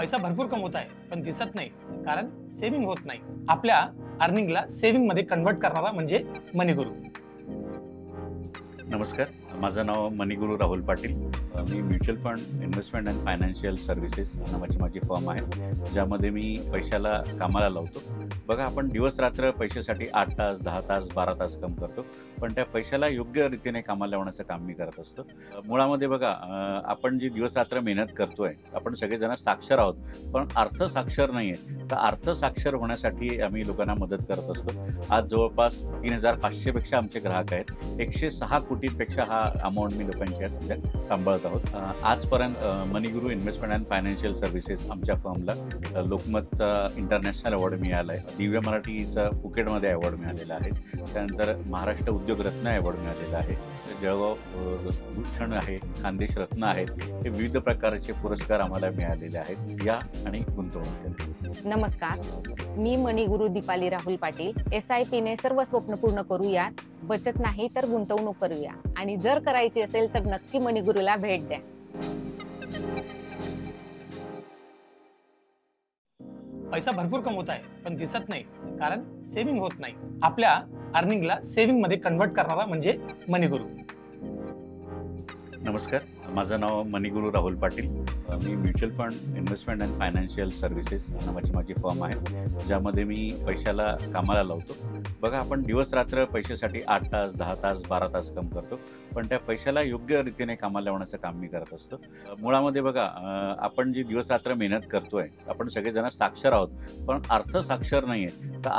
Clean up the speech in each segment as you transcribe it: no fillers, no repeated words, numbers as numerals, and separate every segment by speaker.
Speaker 1: पैसा भरपूर कमवताय पण दिसत नाही, कारण सेव्हिंग होत नाही. आपल्या अर्निंगला सेव्हिंग मध्ये कन्वर्ट करणारा म्हणजे मनी गुरु.
Speaker 2: नमस्कार. माझं नाव मनीगुरू राहुल पाटील. मी mutual fund, investment and financial services नावाची माझी फर्म आहे, ज्यामध्ये मी पैशाला कामाला लावतो. बघा, आपण दिवस-रात्र पैशासाठी 8 तास, 10 तास, 12 तास काम करतो, पण त्या पैशाला योग्य रीतीने कामाला लावण्याचं काम मी करत असतो. मुळामध्ये बघा, आपण जी दिवस-रात्र मेहनत करतोय, आपण सगळेजण साक्षर आहोत, पण अर्थसाक्षर नाही आहे. तर अर्थसाक्षर होण्यासाठी आम्ही लोकांना मदत करत असतो. आज जवळपास 3,500 पेक्षा आमचे ग्राहक आहेत. 106 कोटींपेक्षा हा अमाउंट मी लोकांची आज सध्या सांभाळत आहोत. आजपर्यंत मनीगुरू इन्व्हेस्टमेंट अँड फायनान्शियल सर्व्हिसेस आमच्या फर्मला लोकमतचा इंटरनॅशनल अवॉर्ड मिळाला आहे. दिव्य मराठीचा फुकेटमध्ये अवॉर्ड मिळालेला आहे. त्यानंतर महाराष्ट्र उद्योग रत्न अवॉर्ड मिळालेला आहे. जळगाव भूषण आहे, खानदेश रत्न आहेत. हे विविध प्रकारचे पुरस्कार आम्हाला मिळालेले आहेत. या आणि गुंतवणूक करा.
Speaker 3: नमस्कार, मी मणिगुरू दीपाली राहुल पाटील. SIP ने सर्व स्वप्न पूर्ण करूयात. बचत नाही तर गुंतवणूक करूया, आणि जर करायची असेल तर नक्की मणिगुरूला भेट द्या.
Speaker 1: पैसा भरपूर कमवताय पण दिसत नाही, कारण सेव्हिंग होत नाही. आपल्या अर्निंगला सेव्हिंग मध्ये कन्वर्ट करणारा म्हणजे मनी गुरु.
Speaker 2: नमस्कार. माझं नाव मनीगुरू राहुल पाटील. मी mutual fund, investment and financial services नावाची माझी फर्म आहे, ज्यामध्ये मी पैशाला कामाला लावतो. बघा, आपण दिवस-रात्र पैशासाठी 8 तास, 10 तास, 12 तास काम करतो, पण त्या पैशाला योग्य रीतीने कामाला लावण्याचं काम मी करत असतो. मुळामध्ये बघा, आपण जी दिवस-रात्र मेहनत करतोय, आपण सगळेजण साक्षर आहोत, पण अर्थसाक्षर नाही आहे. तर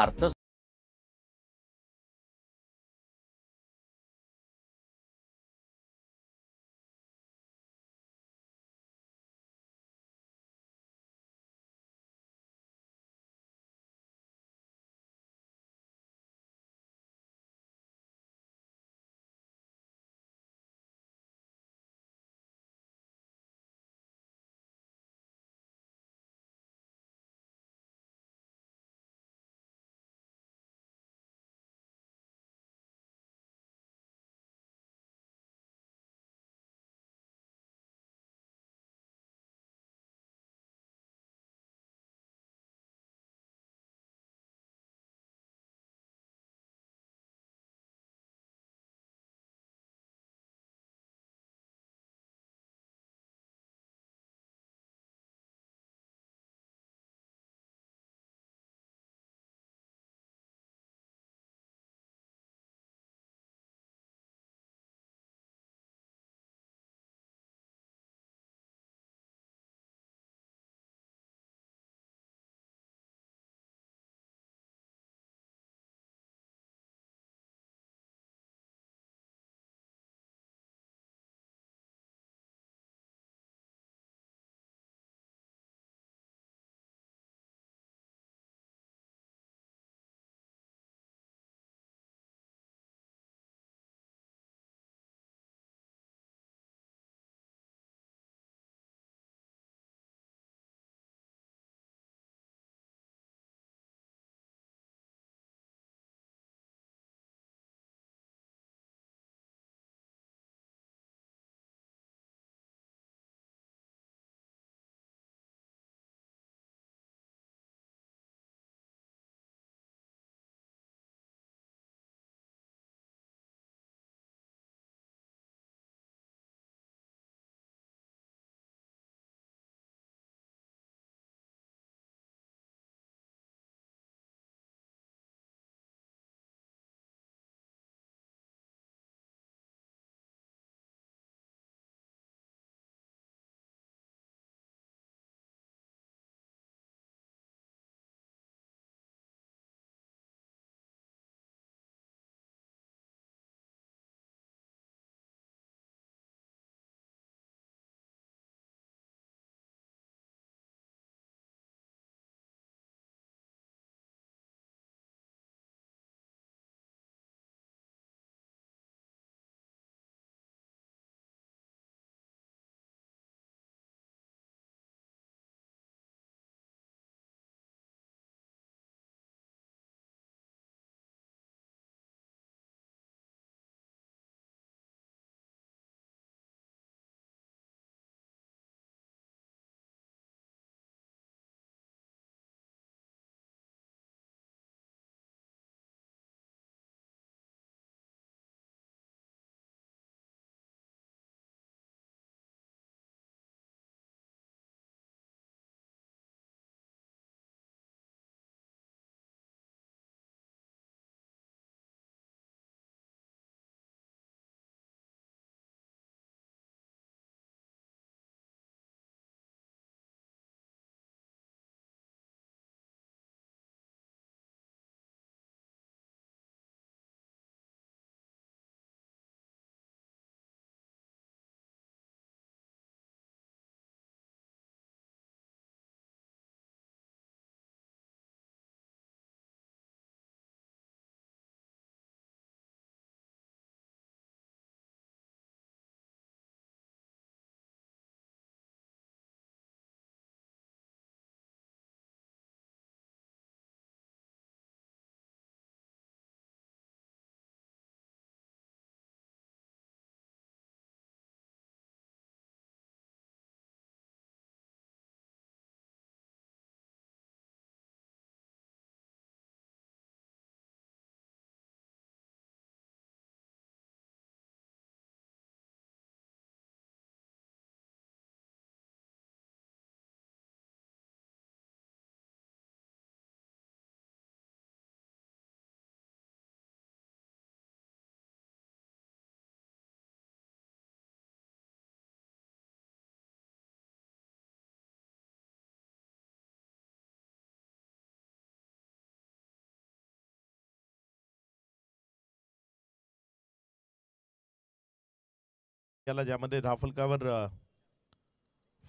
Speaker 4: याला ज्यामध्ये धावफलकावर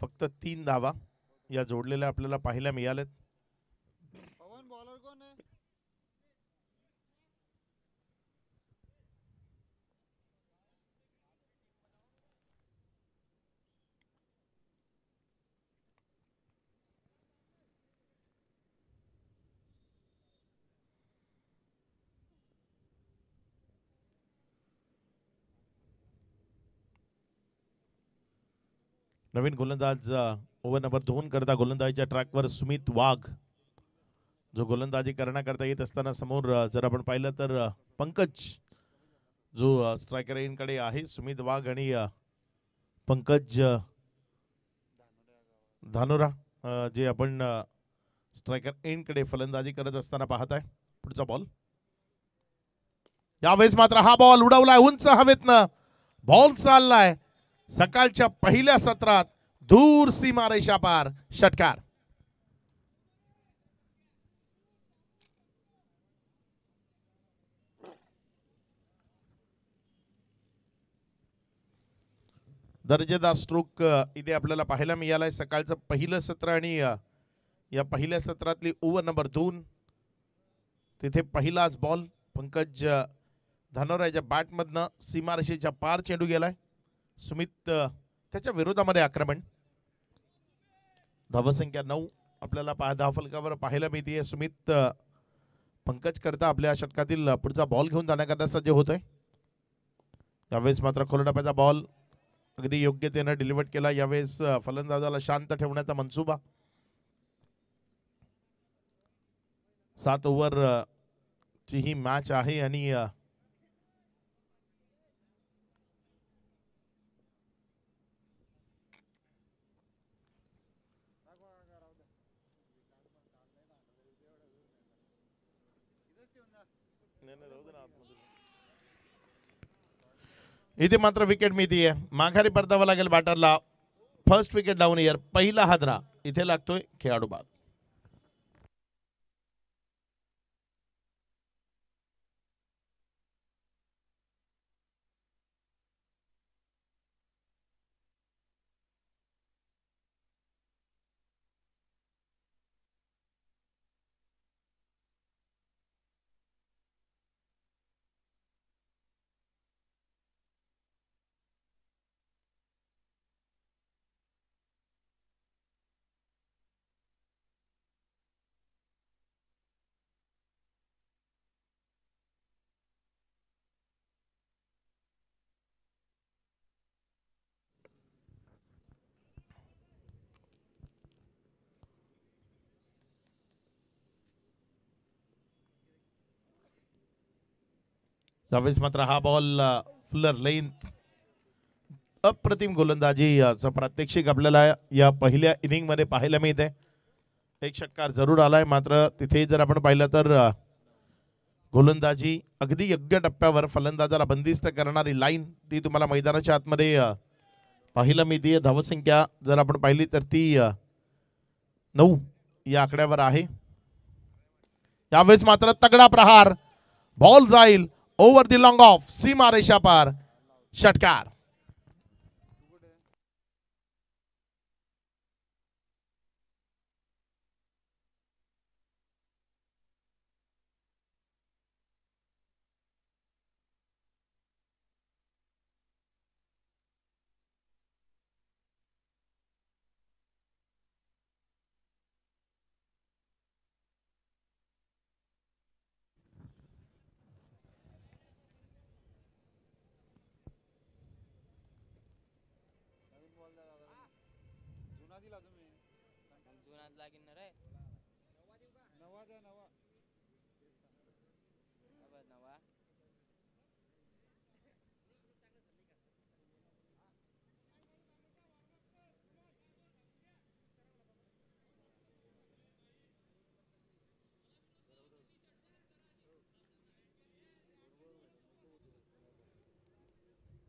Speaker 4: फक्त 3 धावा या जोडलेल्या आपल्याला पाहायला मिळाल्यात.
Speaker 5: पवन बॉलर कौन है?
Speaker 4: नवीन गोलंदाज ओव्हर नंबर 2 करता गोलंदाजीच्या ट्रॅकवर सुमित वाघ, जो गोलंदाजी करण्याकरता येत असताना समोर जर आपण पाहिलं तर पंकज जो स्ट्रायकर एंडकडे आहे. सुमित वाघ आणि पंकज धानोरा जे आपण स्ट्रायकर एंडकडे फलंदाजी करत असताना पाहत आहे. पुढचा बॉल यावेळेस मात्र हा बॉल उडवलाय उंच हवेतनं. बॉल चाललाय सकाळच्या पहिल्या सत्रात दूर सीमारेषा पार, षटकार. दर्जेदार स्ट्रोक इथे आपल्याला पाहायला मिळालाय. सकाळचं पहिलं सत्र आणि या पहिल्या सत्रातली ओव्हर नंबर 2 तिथे पहिलाच बॉल पंकज धानोराच्या बॅटमधनं सीमारेषेच्या पार चेंडू गेलाय. सुमित त्याच्या विरोधामध्ये आक्रमण. धावसंख्या 9 आपल्याला धावफलकावर पाहायला मिळते. सुमित पंकज करता आपल्या षटकातील पुढचा बॉल घेऊन जाण्याकरता सज्ज होतोय. यावेळेस मात्र खोलडाप्याचा बॉल अगदी योग्यतेनं डिलिव्हर केला. यावेळेस फलंदाजाला शांत ठेवण्याचा मनसुबा. 7 ओव्हर ची ही मॅच आहे आणि इथे मात्र विकेट मिळतीये. माघारी परतावं लागेल बॅटरला. फर्स्ट विकेट डाऊन इयर. पहिला हादरा इथे लागतोय खेळाडू बाद. त्यावेळेस मात्र हा बॉल फुलर लेंथ. अप्रतिम गोलंदाजी याचं प्रात्यक्षिक आपल्याला या पहिल्या इनिंग मध्ये पाहायला मिळते. एक षटकार जरूर आलाय मात्र तिथे जर आपण पाहिलं तर गोलंदाजी अगदी योग्य टप्प्यावर फलंदाजाला बंदिस्त करणारी लाईन ती तुम्हाला मैदानाच्या आतमध्ये पाहायला मिळते. धावसंख्या जर आपण पाहिली तर ती 9 या आकड्यावर आहे. यावेळेस मात्र तगडा प्रहार. बॉल जाईल ओव्हर दी लॉंग ऑफ, सीमारेषा पार, षटकार.
Speaker 5: जुना दिला तुम्ही.
Speaker 6: जुनात लागीन ना रे.
Speaker 5: नवा द्या नवा.
Speaker 6: नवा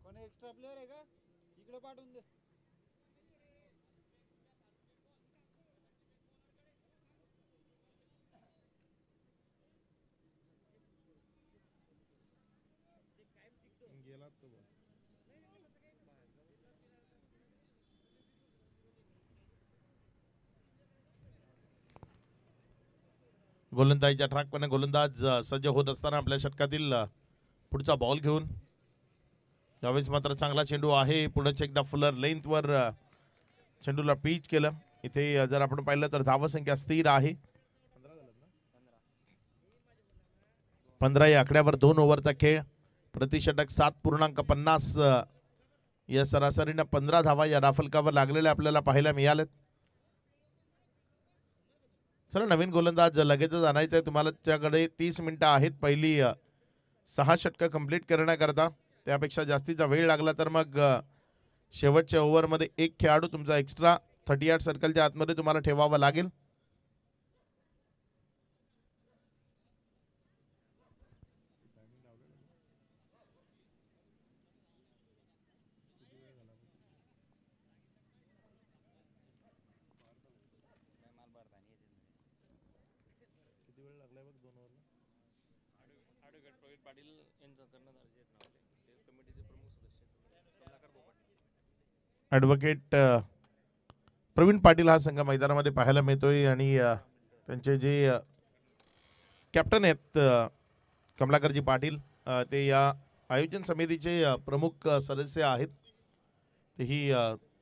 Speaker 5: कोणी एक्स्ट्रा प्लेअर आहे का? इकडे पाठवून दे. गेला तो.
Speaker 4: गोलंदाजीच्या ट्रॅकवरने गोलंदाज सज्ज होत असताना आपल्या षटकातील पुढचा बॉल घेऊन यावेळेस मात्र चांगला चेंडू आहे. पुढेच एकदा फुलर लेंथवर चेंडूला पिच केलं. इथे जर आपण पाहिलं तर धावसंख्या स्थिर आहे 15 या आकड्यावर 2 ओव्हरचा खेळ. प्रतिषटक 7.50 या सरासरीनं 15 धावा या राफलकावर लागलेल्या आपल्याला पाहायला मिळाल्यात. चला नवीन गोलंदाज लगेचच आणायचं आहे तुम्हाला. त्याकडे 30 मिनिटं आहेत पहिली 6 षटकं कंप्लीट करण्याकरता. त्यापेक्षा जास्तीचा वेळ लागला तर मग शेवटच्या ओव्हरमध्ये एक खेळाडू तुमचा एक्स्ट्रा 38 सर्कलच्या आतमध्ये तुम्हाला ठेवावा लागेल.
Speaker 6: रोहित पाटील यांचं करण्यात आले आहेत नाव ते कमिटीचे प्रमुख सदस्य कमलाकर बोपाटे.
Speaker 4: ॲडव्होकेट प्रवीण पाटील हा संघ मैदानामध्ये पाहायला मिळतोय आणि त्यांचे जे कॅप्टन आहेत कमलाकरजी पाटील ते या आयोजन समितीचे प्रमुख सदस्य आहेत. तेही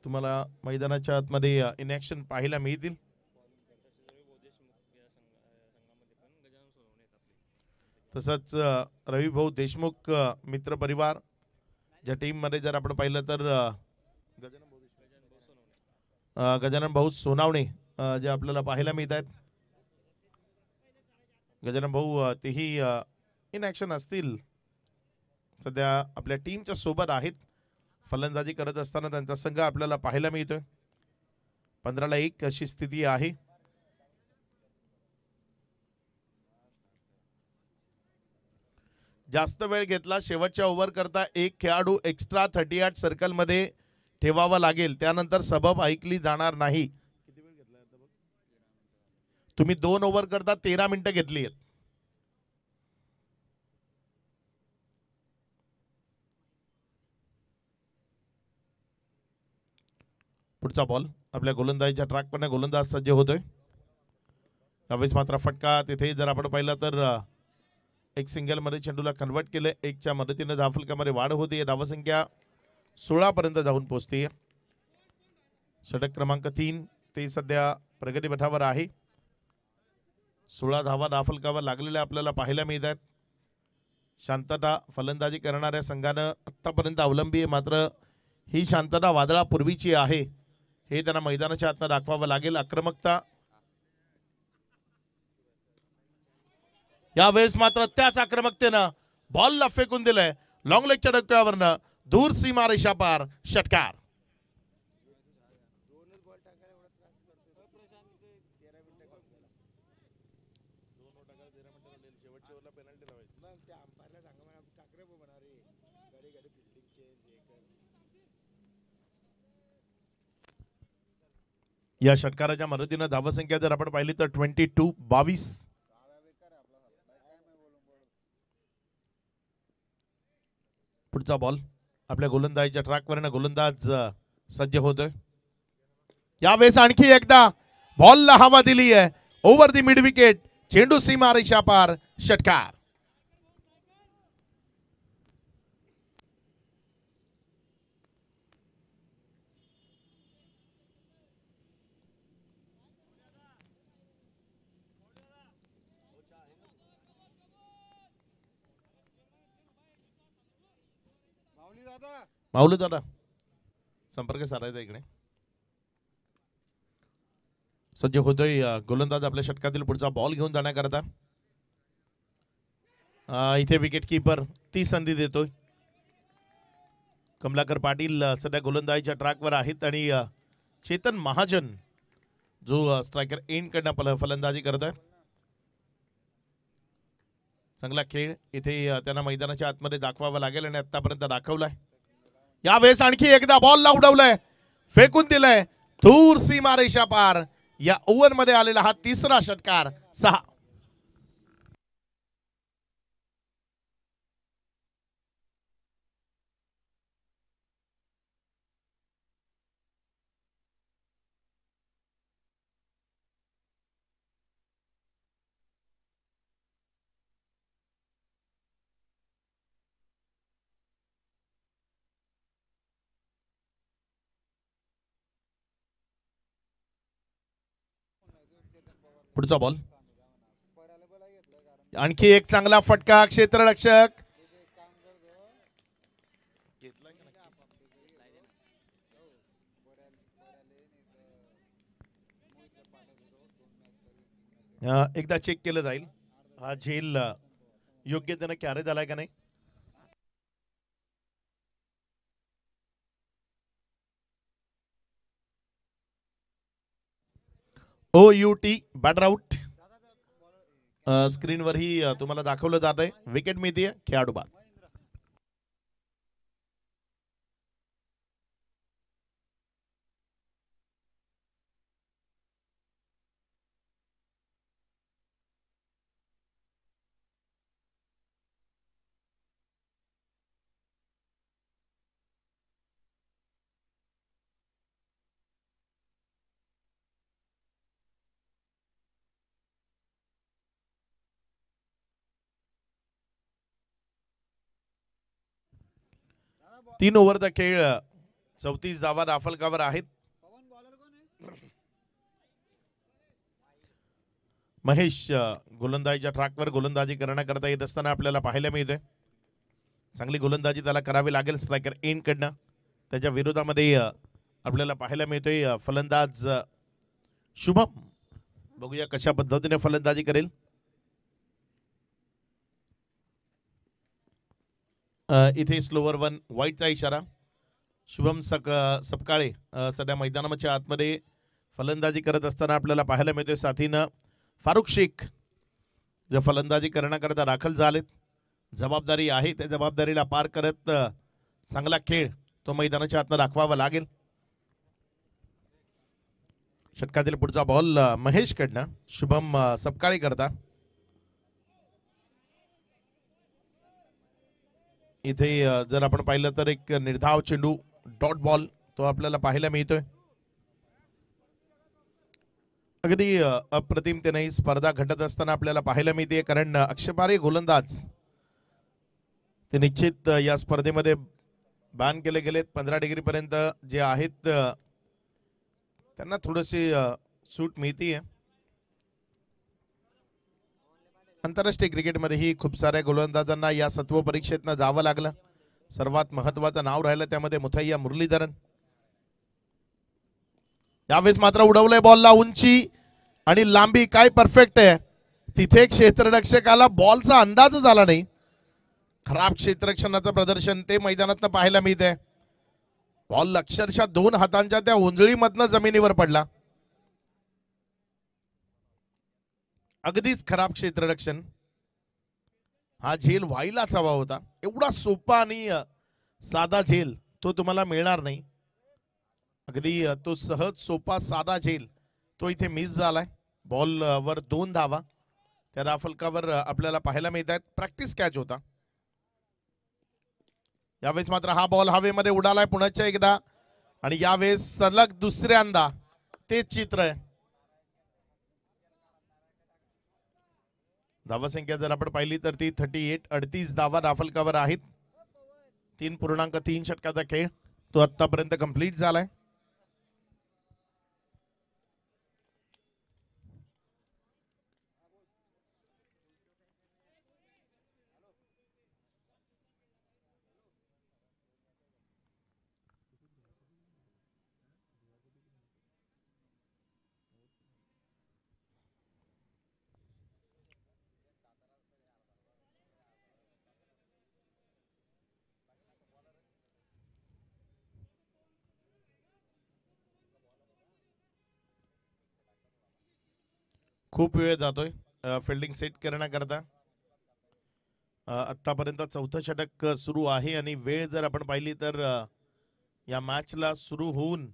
Speaker 4: तुम्हाला मैदानाच्या आतमध्ये इन ॲक्शन पाहायला मिळतील. तसंच रविभाऊ देशमुख मित्र परिवार ज्या टीममध्ये जर आपण पाहिलं तर गजानन भाऊ सोनावणे जे आपल्याला पाहायला मिळत आहेत. गजानन भाऊ तेही इन ॲक्शन असतील. सध्या आपल्या टीमच्या सोबत आहेत. फलंदाजी करत असताना त्यांचा संघ आपल्याला पाहायला मिळतोय. 15-1 अशी स्थिती आहे. जास्त वेळ घेतला शेवटच्या ओव्हर करता एक खेळाडू एक्स्ट्रा 38 सर्कल मध्ये ठेवावा लागेल. त्यानंतर सबब ऐकली जाणार नाही. तुम्ही 2 ओव्हर करता 13 मिनिटं घेतली आहेत. पुढचा बॉल आपल्या गोलंदाजीच्या ट्रॅकवरने गोलंदाज सज्ज होतोय. त्यावेळेस मात्र फटका तिथे जर आपण पाहिलं तर एक सिंगल मध्ये चेंडूला कन्वर्ट केलं. 1च्या मदतीने धावफलकामध्ये वाढ होते. धावसंख्या 16 पर्यंत जाऊन पोहोचते. षटक क्रमांक 3 ते सध्या प्रगतीपथावर आहे. 16 धावा धावफलकावर लागलेल्या आपल्याला पाहायला मिळतात. शांतता फलंदाजी करणाऱ्या संघानं आतापर्यंत अवलंबी आहे. मात्र ही शांतता वादळापूर्वीची आहे हे त्यांना मैदानाच्या आतनं दाखवावं लागेल. आक्रमकता यावेळेस मात्र त्याच आक्रमकतेनं बॉलला फेकून दिलंय. लॉंग लेगच्या डोक्यावरनं दूर सीमा रेषा पार षटकार. या षटकाराच्या मदतीनं धावसंख्या जर आपण पाहिली तर 22. पुढचा बॉल आपल्या गोलंदाजीच्या ट्रॅकवरनं गोलंदाज सज्ज होतोय. यावेळेस आणखी एकदा बॉलला हवा दिली आहे. ओव्हर दी मिड विकेट. चेंडू सीमा रेषा पार षटकार. माऊली दादा संपर्क साधायचा इकडे. सज्ज होतोय गोलंदाज आपल्या षटकातील पुढचा बॉल घेऊन जाण्याकरता. इथे विकेट किपर ती संधी देतोय. कमलाकर पाटील सध्या गोलंदाजीच्या ट्रॅकवर आहेत आणि चेतन महाजन जो स्ट्रायकर एंड कडनं फलंदाजी करत आहे. चांगला खेळ इथे त्यांना मैदानाच्या आतमध्ये दाखवावा लागेल आणि आतापर्यंत दाखवलाय. यावेळेस आणखी एकदा बॉलला उडवलंय. फेकून दिलंय दूर सीमा रेषा पार. या ओव्हर मध्ये आलेला हा तिसरा षटकार. 6. पुढचा बॉल
Speaker 5: पडायला बोला घेतलं कारण
Speaker 4: आणखी एक चांगला फटका क्षेत्ररक्षक
Speaker 5: एक काम करतो
Speaker 4: एकदा चेक केलं जाईल हा झेल योग्य त्यानं कॅरे झालाय का नाही. OUT batter out. स्क्रीनवर ही तुम्हाला दाखवलं जात आहे. विकेट मिळते खेळाडू बाद. तीन ओव्हरचा खेळ 34 धावा राफलकावर आहेत.
Speaker 5: पवन बॉलर कोण आहे
Speaker 4: महेश गोलंदाजीच्या ट्रॅकवर गोलंदाजी करण्याकरता येत असताना आपल्याला पाहायला मिळते. चांगली गोलंदाजी त्याला करावी लागेल स्ट्रायकर एंड कडनं. त्याच्या विरोधामध्ये आपल्याला पाहायला मिळतोय फलंदाज शुभम. बघूया कशा पद्धतीने फलंदाजी करेल. इथे स्लोवर वन वाईटचा इशारा. शुभम सपकाळे सध्या मैदानाच्या आतमध्ये फलंदाजी करत असताना आपल्याला पाहायला मिळतोय. साथीनं फारुख शेख जे फलंदाजी करण्याकरता दाखल झालेत. जबाबदारी आहे त्या जबाबदारीला पार करत चांगला खेळ तो मैदानाच्या आतनं दाखवावा लागेल. षटकातील पुढचा बॉल महेश कडनं शुभम सपकाळे करता. इथे जर आपण पाहिलं तर एक निर्धाव चेंडू डॉट बॉल तो आपल्याला पाहायला मिळतोय. अगदी अप्रतिमतेने ही स्पर्धा घडत असताना आपल्याला पाहायला मिळते. कारण आक्षेपार्ह गोलंदाज ते निश्चित या स्पर्धेमध्ये बॅन केले गेलेत. 15 डिग्री पर्यंत जे आहेत त्यांना थोडीशी सूट मिळतीये. आंतरराष्ट्रीय क्रिकेटमध्येही खूप साऱ्या गोलंदाजांना या सत्व परीक्षेतनं जावं लागलं. सर्वात महत्वाचं नाव राहिलं त्यामध्ये मुथैया मुरलीधरन. यावेळेस मात्र उडवलंय बॉलला उंची आणि लांबी काय परफेक्ट आहे. तिथे क्षेत्ररक्षकाला बॉलचा अंदाजच आला नाही. खराब क्षेत्ररक्षणाचं प्रदर्शन ते मैदानात पाहायला मिळतंय. बॉल अक्षरशः 2 हातांच्या त्या उंजळीमधनं जमिनीवर पडला. अगदीच खराब क्षेत्ररक्षण. हा झेल व्हायलाच हवा होता. एवढा सोपा आणि साधा झेल तो तुम्हाला मिळणार नाही. अगदी तो सहज सोपा साधा झेल तो इथे मिस झालाय. बॉल वर 2 धावा त्या राफलकावर आपल्याला पाहायला मिळत आहेत. प्रॅक्टिस कॅच होता. यावेळेस मात्र हा बॉल हवेमध्ये उडालाय पुन्हा एकदा आणि यावेळेस सलग दुसऱ्यांदा तेच चित्र आहे. धावसंख्या जर आपण पाहिली तर ती 38 धावा राफलकावर आहेत. 3.3 षटकाचा खेळ तो आतापर्यंत कंप्लीट झालाय. खूप वेळ जातोय फिल्डिंग सेट करण्याकरता. आतापर्यंत 4थं षटक सुरू आहे आणि वेळ जर आपण पाहिली तर या मॅचला सुरू होऊन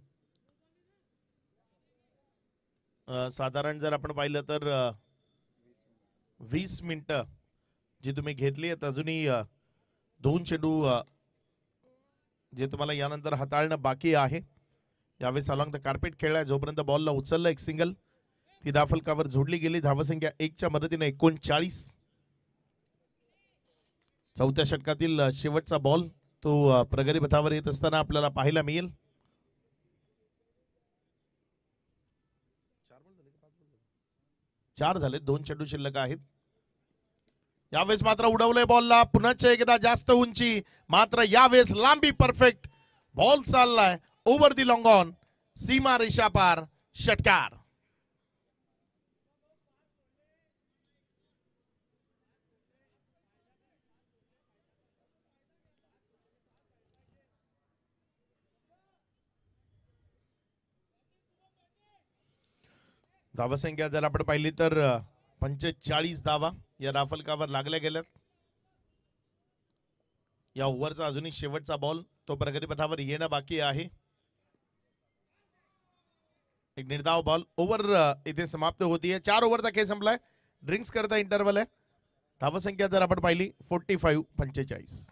Speaker 4: साधारण जर आपण पाहिलं तर 20 मिनिटं जी तुम्ही घेतली आहेत. अजूनही 2 चेंडू जे तुम्हाला यानंतर हाताळणं बाकी आहे. यावेळेस अलॉंग द कार्पेट खेळलाय. जोपर्यंत बॉलला उचललं एक सिंगल ती राफलकावर जोडली गेली. धावसंख्या 1च्या मदतीने 39. 4थ्या षटकातील शेवटचा बॉल तो प्रगती पथावर येत असताना आपल्याला पाहायला मिळेल. 4 झाले, 2 चेंडू शिल्लक आहेत. यावेळेस मात्र उडवलंय बॉलला, पुन्हा एकदा जास्त उंची, मात्र यावेळेस लांबी परफेक्ट. बॉल चाललाय ओव्हर दी लॉंग ऑन, सीमा रेषा पार, षटकार. धावसंख्या जर आपण पाहिली तर 45 धावा या राफलकावर लागल्या गेल्यात. या ओव्हरचा अजूनही शेवटचा बॉल तो प्रगतीपथावर येणं बाकी आहे. एक निर्धाव बॉल ओव्हर इथे समाप्त होतीये. 4 ओव्हरचा खेळ संपलाय. ड्रिंक्स करता इंटरव्हल आहे. धावसंख्या जर आपण पाहिली 45-45.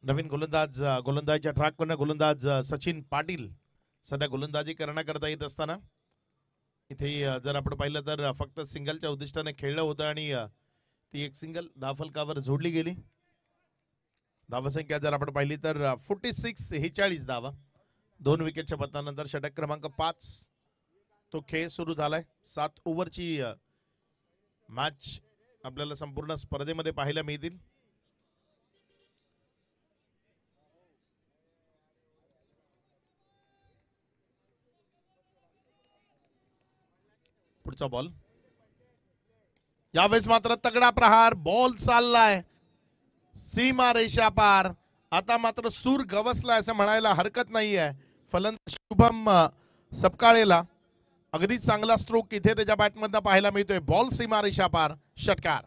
Speaker 4: नवीन गोलंदाजच्या ट्रॅकवरनं गोलंदाज सचिन पाटील सध्या गोलंदाजी करण्याकरता येत असताना इथे जर आपण पाहिलं तर फक्त सिंगलच्या उद्दिष्टाने खेळलं होतं आणि ती एक सिंगल धावफलकावर जोडली गेली. धावसंख्या जर आपण पाहिली तर 46 धावा. 2 विकेटच्या पतनानंतर षटक क्रमांक 5 तो खेळ सुरू झालाय. 7 ओव्हरची मॅच आपल्याला संपूर्ण स्पर्धेमध्ये पाहायला मिळतील. पुढचा बॉल यावेळेस मात्र तगडा प्रहार. बॉल चाललाय सीमा रेषा पार. आता मात्र सूर गवसलाय असं म्हणायला हरकत नाहीये. फलंदाज शुभम सपकाळेला अगदी चांगला स्ट्रोक इथे त्याच्या बॅटमधनं पाहायला मिळतोय. बॉल सीमा रेषा पार, षटकार.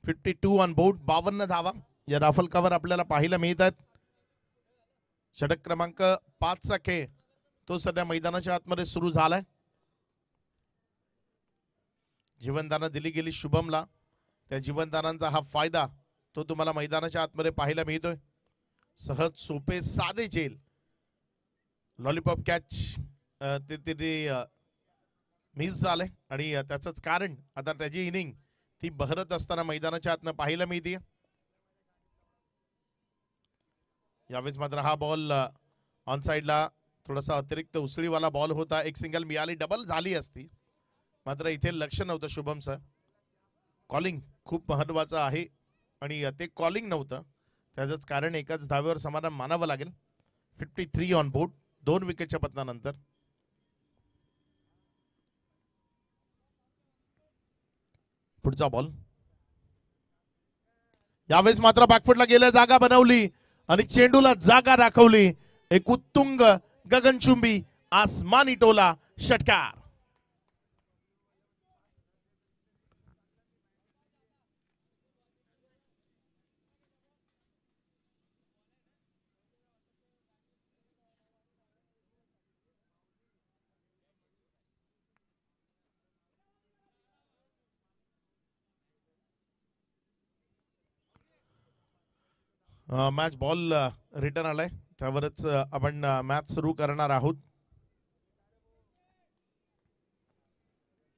Speaker 4: 52 ऑन बोर्ड, 52 धावा या राफलकावर आपल्याला पाहायला मिळतात. षटक क्रमांक 5 चा खेळ तो सध्या मैदानाच्या आतमध्ये सुरू झालाय. जीवनदान दिली गेली शुभमला. त्या जीवनदानांचा हा फायदा तो तुम्हाला मैदानाच्या आतमध्ये पाहायला मिळतोय. सहज सोपे साधे झेल लॉलीपॉप कॅच ते मिस झाले आणि त्याचंच कारण आता त्याची इनिंग ती बहरत असताना मैदानाच्या आतनं पाहायला मिळते. यावेळेस मात्र हा बॉल ऑन साइडला थोडासा अतिरिक्त उसळीवाला बॉल होता. एक सिंगल मिळाली, डबल झाली असती, मात्र इथे लक्ष नव्हतं शुभमचं. कॉलिंग खूप महत्वाचं आहे आणि ते कॉलिंग नव्हतं, त्याचंच कारण एकाच धावेवर समाधान मानावं लागेल. 53 ऑन बोर्ड, 2 विकेटच्या पतनानंतर. पुढचा बॉल यावेळेस मात्र बॅकफुटला गेल्या, जागा बनवली आणि चेंडूला जागा दाखवली. एक उत्तुंग गगनचुंबी आसमानी टोला, षटकार. मॅच बॉल रिटर्न आलाय, त्यावरच आपण मॅच सुरू करणार आहोत.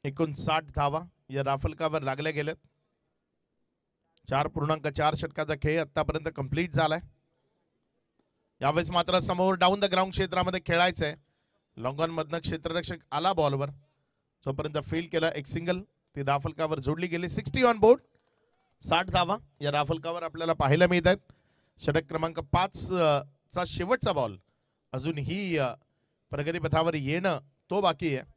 Speaker 4: 59 धावा या राफलकावर लागल्या गेल्यात. 4.4 षटकाचा खेळ आतापर्यंत कंप्लीट झालाय. यावेळेस मात्र समोर डाऊन द ग्राउंड क्षेत्रामध्ये खेळायचंय. लॉंग ऑन मधनं क्षेत्ररक्षक आला बॉलवर, जोपर्यंत फील्ड केला एक सिंगल, ती राफलकावर जोडली गेली. 60 ऑन बोर्ड, 60 धावा या राफलकावर आपल्याला पाहायला मिळत आहेत. षटक क्रमांक 5 चा शेवटचा बॉल अजूनही प्रगती पथावर येणं तो बाकी आहे.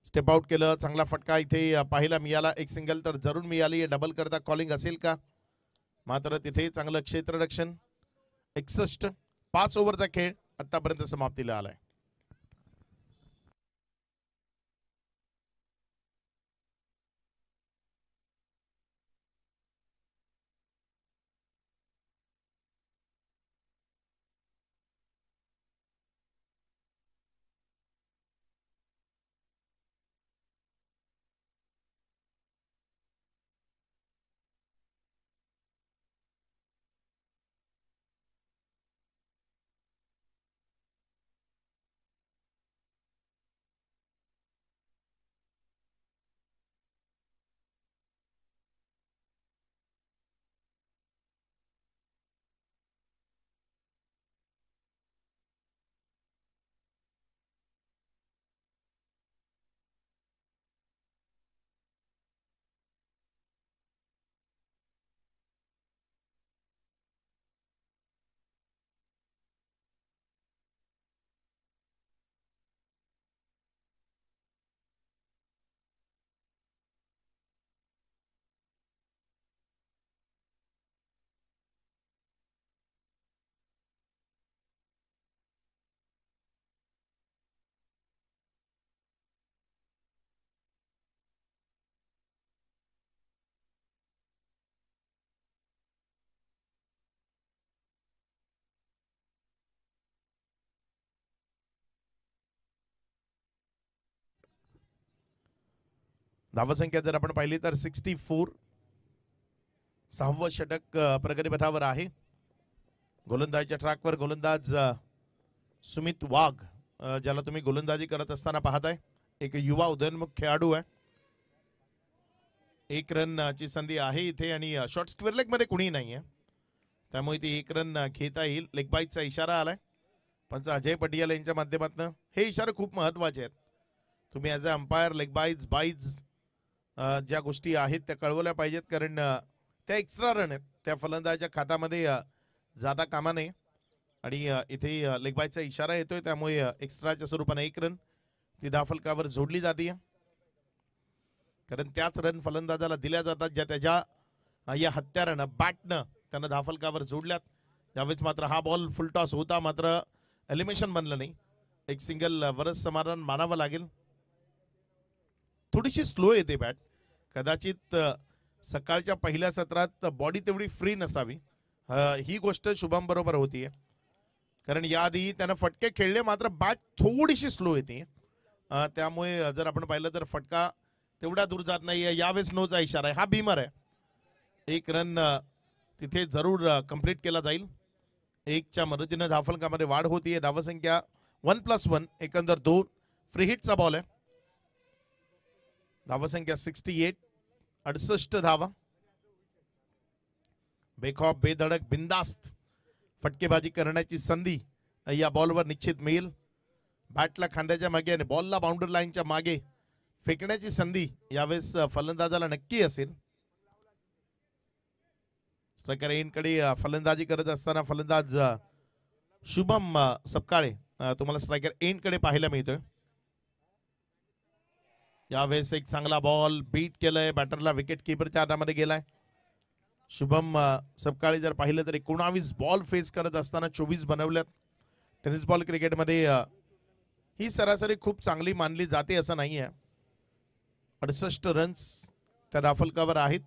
Speaker 4: स्टेप आउट केलं, चांगला फटका इथे पाहायला मिळाला. एक सिंगल तर जरूर मिळाली. डबल करता कॉलिंग असेल का, मात्र तिथे चांगलं क्षेत्ररक्षण. 61 5 ओव्हरचा खेळ आतापर्यंत समाप्तीला आलाय. धावसंख्या जर आपण पाहिली तर 64. 6वं षटक प्रगती पथावर आहे. गोलंदाजीच्या ट्रॅकवर गोलंदाज सुमित वाघ, ज्याला तुम्ही गोलंदाजी करत असताना पाहताय, एक युवा उदयोन्मुख खेळाडू आहे. 1 रन ची संधी आहे इथे आणि शॉर्ट स्क्वेअर लेग मध्ये कुणी नाहीये, त्यामुळे ती 1 रन घेता येईल. लेग बाईटचा इशारा आलाय पंच अजय पटियाल यांच्या माध्यमातून. हे इशारे खूप महत्वाचे आहेत. तुम्ही as a umpire leg byes ज्या गोष्टी आहेत त्या कळवल्या पाहिजेत, कारण त्या एक्स्ट्रा रन आहेत, त्या फलंदाजाच्या खात्यामध्ये जाता कामा नये. आणि इथे लेग बाईटचा इशारा येतोय, त्यामुळे एक्स्ट्राच्या स्वरूपाने 1 रन ती धाफलकावर जोडली जाते, कारण त्याच रन फलंदाजाला दिल्या जातात ज्या त्याच्या या हत्यारानं बॅटनं त्यानं धाफलकावर जोडल्यात. यावेळेस मात्र हा बॉल फुल टॉस होता, मात्र एलिमिनेशन बनलं नाही. एक सिंगल वरच समाधान मानावं लागेल. थोडीशी स्लो येते बॅट, कदाचित सकाळच्या पहिल्या सत्रात बॉडी तेवढी फ्री नसावी, ही गोष्ट शुभम बरोबर होतीये, कारण याआधी त्यानं फटके खेळले, मात्र बॅट थोडीशी स्लो येते. त्यामुळे जर आपण पाहिलं तर फटका तेवढा दूर जात नाहीये. यावेळेस नोचा इशारा आहे, हा भीमर आहे. 1 रन तिथे जरूर कंप्लीट केला जाईल. 1च्या मदतीनं धाफलकामध्ये वाढ होतीये. धावसंख्या 1+1, एकंदर 2. फ्री हिटचा बॉल आहे. धावसंख्या 68, 68 धावा. बेखौफ बेधडक बिंदास्त फटकेबाजी करण्याची संधी या बॉलवर निश्चित मिळेल. बॅटला खांद्याच्या मागे आणि बॉलला बाउंड्री लाईनच्या मागे फेकण्याची संधी यावेळेस फलंदाजाला नक्की असेल. स्ट्रायकर एंडकडे फलंदाजी करत असताना फलंदाज शुभम सपकाळे तुम्हाला स्ट्रायकर एंडकडे पाहायला मिळतोय. यावेळेस एक चांगला बॉल बीट केलाय, बॅटरला विकेट किपरच्या हातामध्ये गेलाय. शुभम सपकाळे जर पाहिलं तर 19 बॉल फेस करत असताना 24 बनवल्यात. टेनिस बॉल क्रिकेटमध्ये ही सरासरी खूप चांगली मानली जाते असं नाही आहे. 68 रन्स त्या राफलकावर आहेत.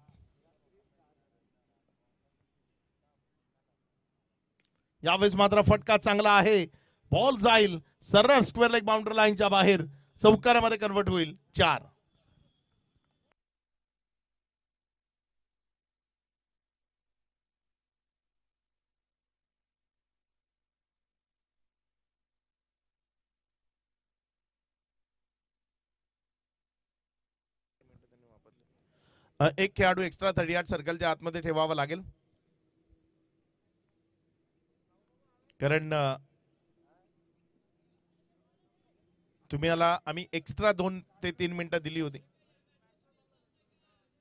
Speaker 4: यावेळेस मात्र फटका चांगला आहे, बॉल जाईल सरळ स्क्वेअर लेग बाउंड्री लाईनच्या बाहेर, चौकारामध्ये कन्वर्ट होईल. 4. एक खेळाडू एक्स्ट्रा 38 सर्कलच्या आतमध्ये ठेवावा लागेल, कारण तुम्हाला आम्ही एक्स्ट्रा 2 ते 3 मिनिटं दिली होती.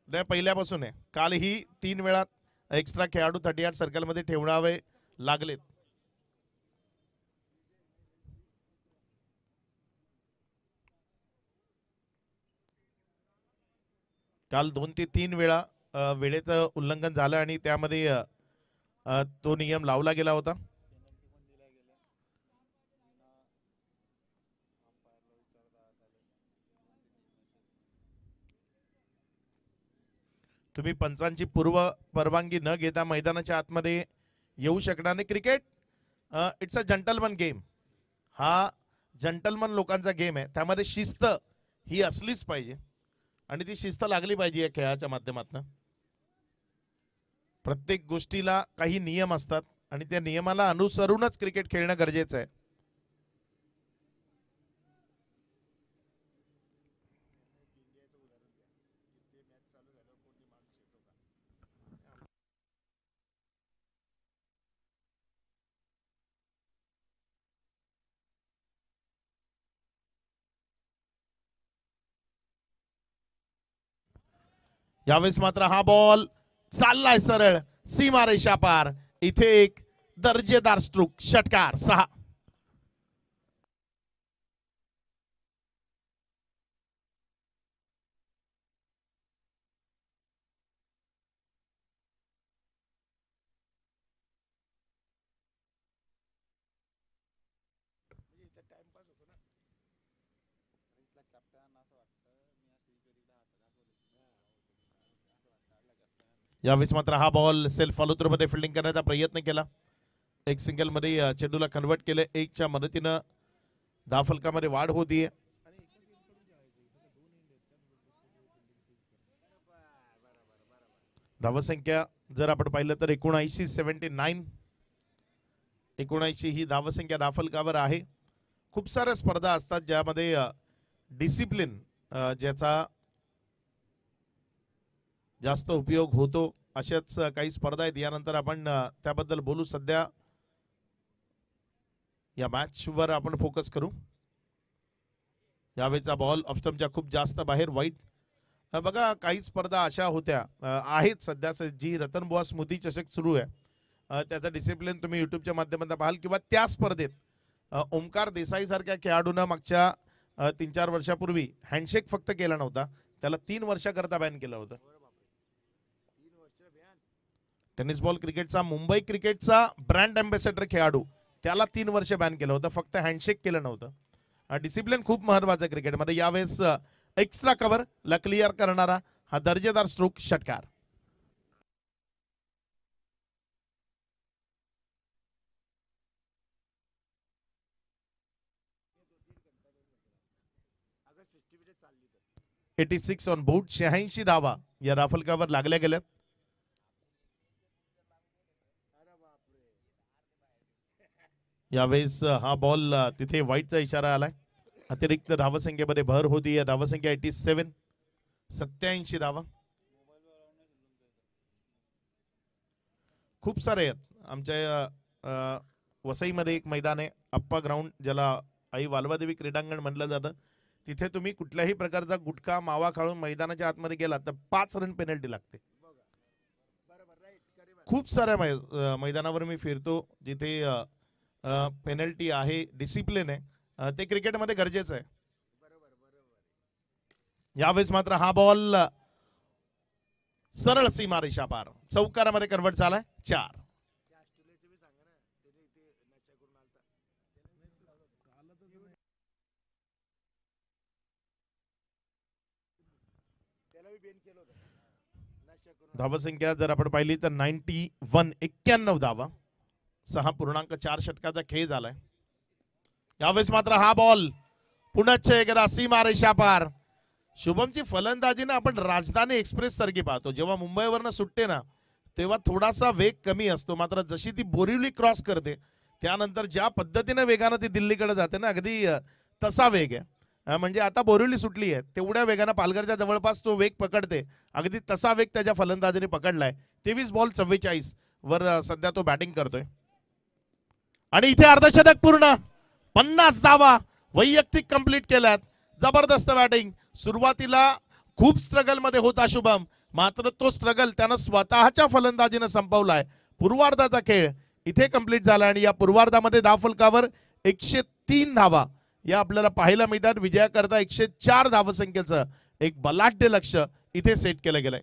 Speaker 4: पहिल्यापासून आहे, कालही 3 वेळा एक्स्ट्रा खेळाडू 38 सर्कलमध्ये ठेवावे लागलेत. काल 2 ते 3 वेळा वेळेचं उल्लंघन झालं आणि त्यामध्ये तो नियम लावला गेला होता.
Speaker 5: पेनल्टी पण दिल्या गेल्या पुन्हा अंपायरला विचारतात आले.
Speaker 4: तुम्ही पंचांची पूर्व परवानगी न घेता मैदानाच्या आतमध्ये येऊ शकणार नाही. Cricket it's a gentleman game. हा जंटलमन लोकांचा गेम आहे, त्यामध्ये शिस्त ही असलीच पाहिजे आणि ती शिस्त लागली पाहिजे या खेळाच्या माध्यमातून. प्रत्येक गोष्टीला काही नियम असतात आणि त्या नियमाला अनुसरूनच क्रिकेट खेळणं गरजेचं आहे. यावेळेस मात्र हा बॉल चाललाय सरळ सीमा रेषा पार. इथे एक दर्जेदार स्ट्रोक, षटकार 6.
Speaker 5: कॅप्टन असं वाटतं मी असं इकडे तिकडे हात दाखवले.
Speaker 4: यावेळेस मात्र हा बॉल सेल्फ फॉलो थ्रू मध्ये फिल्डिंग करण्याचा प्रयत्न केला. एक सिंगल मध्ये चेंडूला कन्वर्ट केले. 1च्या मदतीनं धावफलकामध्ये वाढ होतीये. धावसंख्या जर आपण पाहिलं तर 79 ही धावसंख्या धावफलकावर आहे. खूप साऱ्या स्पर्धा असतात ज्यामध्ये डिसिप्लिन ज्याचा जास्त उपयोग होतो. अशाच काही स्पर्धा आहेत. यानंतर आपण त्याबद्दल बोलू. सध्या या मॅच वर आपण फोकस करू. यावेळेचा बॉल ऑफस्टम्पच्या खूप जास्त बाहेर, वाईट. बघा काही स्पर्धा अशा होत्या आहेत सध्या, जी रतनबुवा स्मृती चषक सुरू आहे. त्याचा डिसिप्लिन तुम्ही युट्यूबच्या माध्यमातून पाहाल किंवा त्या स्पर्धेत ओमकार देसाई सारख्या खेळाडूंना मागच्या 3-4 वर्षापूर्वी हँडशेक फक्त केला नव्हता, त्याला 3 वर्षाकरता बॅन केलं होतं. टेनिस बॉल क्रिकेटचा, मुंबई क्रिकेटचा ब्रँड अँबॅसेडर खेळाडू, त्याला 3 वर्ष बॅन केलं होतं, फक्त हँडशेक केलं नव्हतं. डिसिप्लिन खूप महत्वाचं क्रिकेटमध्ये. यावेळेस एक्स्ट्रा कव्हर ला क्लिअर करणारा हा दर्जेदार स्ट्रोक, षटकार. $86 ऑन बोर्ड. 86 धावा या राफलकावर लागल्या गेल्यात. यावेळेस हा बॉल तिथे वाईटचा इशारा आलाय. अतिरिक्त धावसंख्येमध्ये भर होती. या धावसंख्या 87 धावा. खूप सारे आहेत. आमच्या वसईमध्ये एक मैदान आहे, अप्पा ग्राउंड, ज्याला आई वालवादेवी क्रीडांगण म्हटलं जातं. तिथे तुम्ही कुठल्याही प्रकारचा गुटखा मावा खाळून मैदानाच्या आतमध्ये गेला तर 5 रन पेनल्टी लागते. खूप साऱ्या मैदानावर मी फिरतो जिथे पेनल्टी आहे, डिसिप्लिन आहे. ते क्रिकेटमध्ये गरजेचं आहे. यावेळेस मात्र हा बॉल सरळ सीमा रेषा पार, चौकारामध्ये कन्वर्ट झालाय. 4. धावसंख्या जर आपण पाहिली तर 91 धावा, 6.4 षटकाचा खेळ झालाय. यावेळेस मात्र हा बॉल पुन्हा एकदा सीमा रेषा पार. शुभमची फलंदाजी ना आपण राजधानी एक्सप्रेस सारखी पाहतो. जेव्हा मुंबईवरनं सुटते ना तेव्हा थोडासा वेग कमी असतो, मात्र जशी ती बोरिवली क्रॉस करते त्यानंतर ज्या पद्धतीने वेगाने ती दिल्लीकडे जाते ना, अगदी तसा वेग आहे. म्हणजे आता बोरिवली सुटली आहे तेवढ्या वेगानं पालघरच्या जवळपास तो वेग पकडते, अगदी तसा वेग त्याच्या फलंदाजीने पकडलाय. 23 बॉल 44 वर सध्या तो बॅटिंग करतोय आणि इथे अर्धशतक पूर्ण, 50 धावा वैयक्तिक कंप्लीट केल्यात. जबरदस्त बॅटिंग. सुरुवातीला खूप स्ट्रगल मध्ये होता शुभम, मात्र तो स्ट्रगल त्यानं स्वतःच्या फलंदाजीनं संपवलाय. पूर्वार्धाचा खेळ इथे कंप्लीट झाला आणि या पूर्वार्धामध्ये धावफलकावर 103 धावा या आपल्याला पाहायला मिळतात. विजयाकरता 104 धावसंख्येचं एक बलाढ्य लक्ष इथे सेट केलं गेलंय.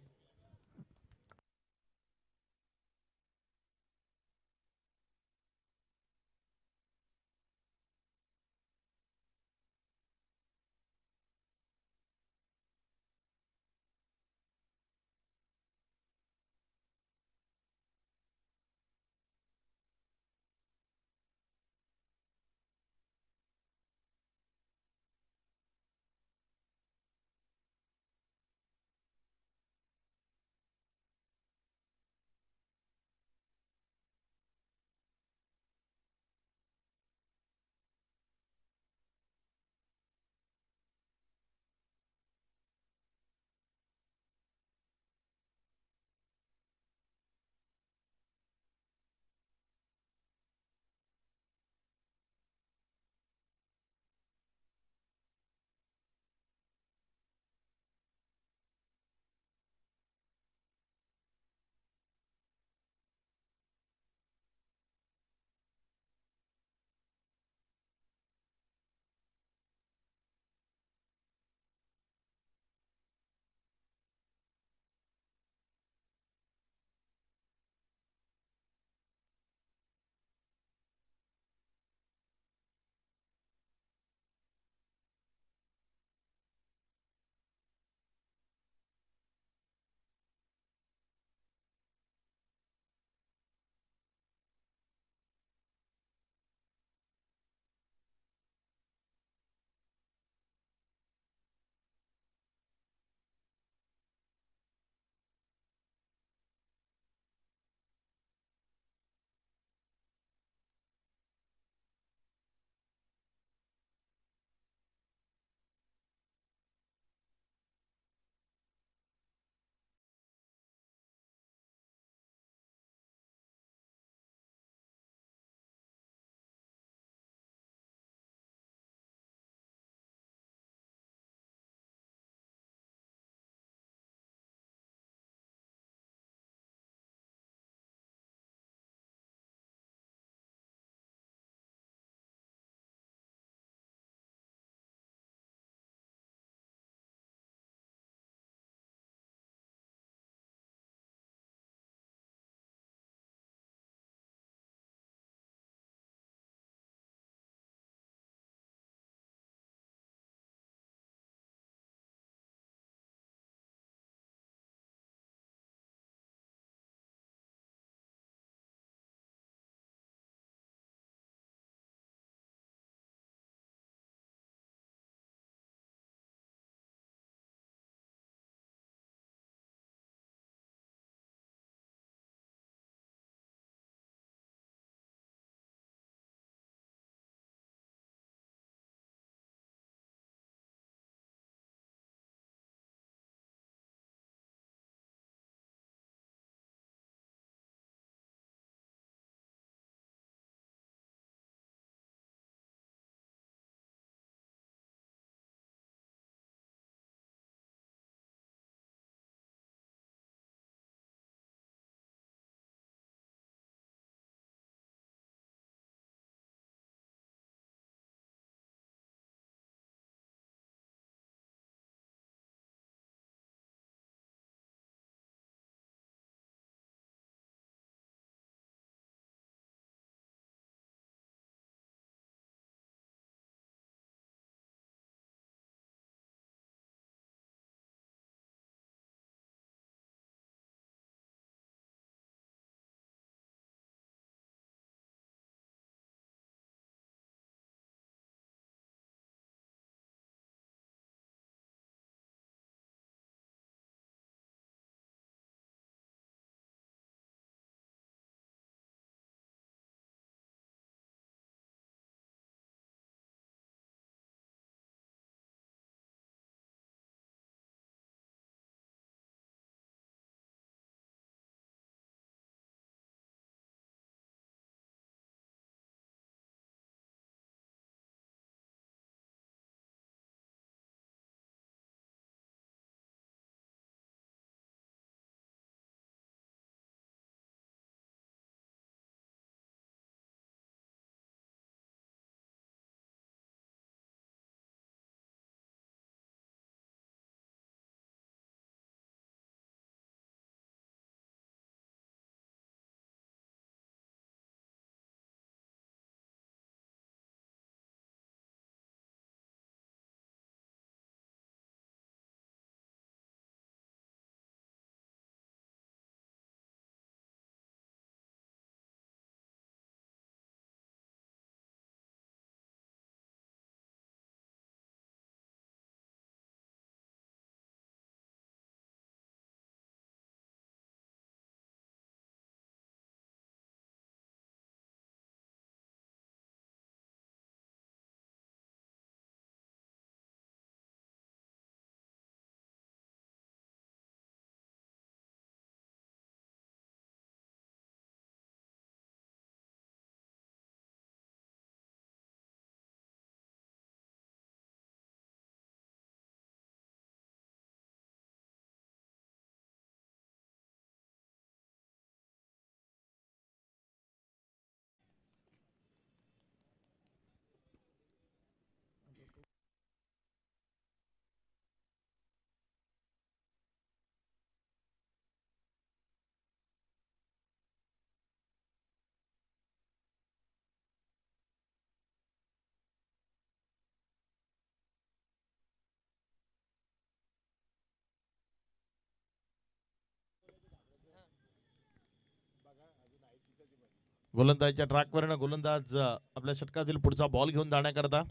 Speaker 4: गोलंदाजीच्या ट्रॅकवरनं गोलंदाज आपल्या षटकातील पुढचा बॉल घेऊन जाण्याकरता.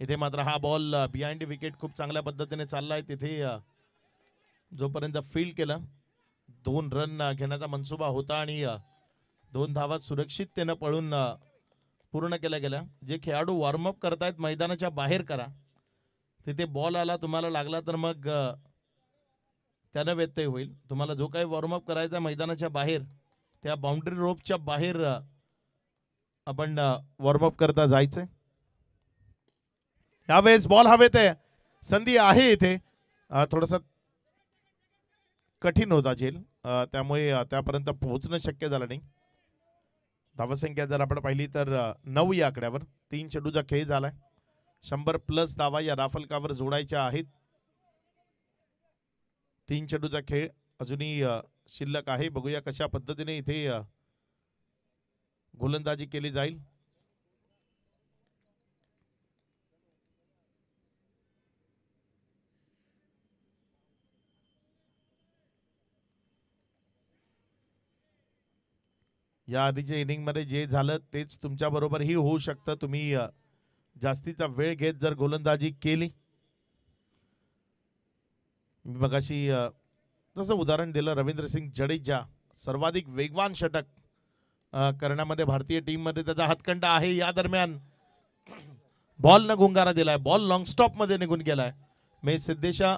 Speaker 4: इथे मात्र हा बॉल बिहाइंड विकेट खूप चांगल्या पद्धतीने चाललाय. तिथे जोपर्यंत फील्ड केलं 2 रन घेण्याचा मनसुबा होता आणि 2 धावा सुरक्षिततेनं पळून पूर्ण केल्या गेल्या. जे खेळाडू वॉर्मअप करतायत मैदानाच्या बाहेर करा. तिथे बॉल आला तुम्हाला लागला तर मग त्यानं व्यत्यय होईल. तुम्हाला जो काही वॉर्मअप करायचा मैदानाच्या बाहेर त्या बाउंड्री रोपच्या बाहेर आपण वॉर्मअप करता जायचंय. यावेळेस बॉल हवेत आहे. संधी आहे इथे. थोडासा कठीण होता झेल, त्यामुळे त्यापर्यंत पोहोचणं शक्य झालं नाही. धावसंख्या जर आपण पाहिली तर 9 या आकड्यावर 3 चेंडूचा खेळ झालाय. 100+ धावा या राफलकावर जोडायच्या आहेत. 3 चेंडूचा खेळ अजूनही शिल्लक आहे. बघूया कशा पद्धतीने इथे गोलंदाजी केली जाईल. या आधीच्या इनिंग मध्ये जे झालं तेच तुमच्या बरोबरही होऊ शकतं. तुम्ही जास्तीचा वेळ घेत जर गोलंदाजी केली. मी मगाशी जसं उदाहरण दिलं रवींद्रसिंग जडेजा सर्वाधिक वेगवान षटक करण्यामध्ये भारतीय टीम मध्ये त्याचा हातखंडा आहे. या दरम्यान बॉल न गुंगारा दिलाय. बॉल लॉंग स्टॉप मध्ये निघून गेलाय. महेश सिद्धेशा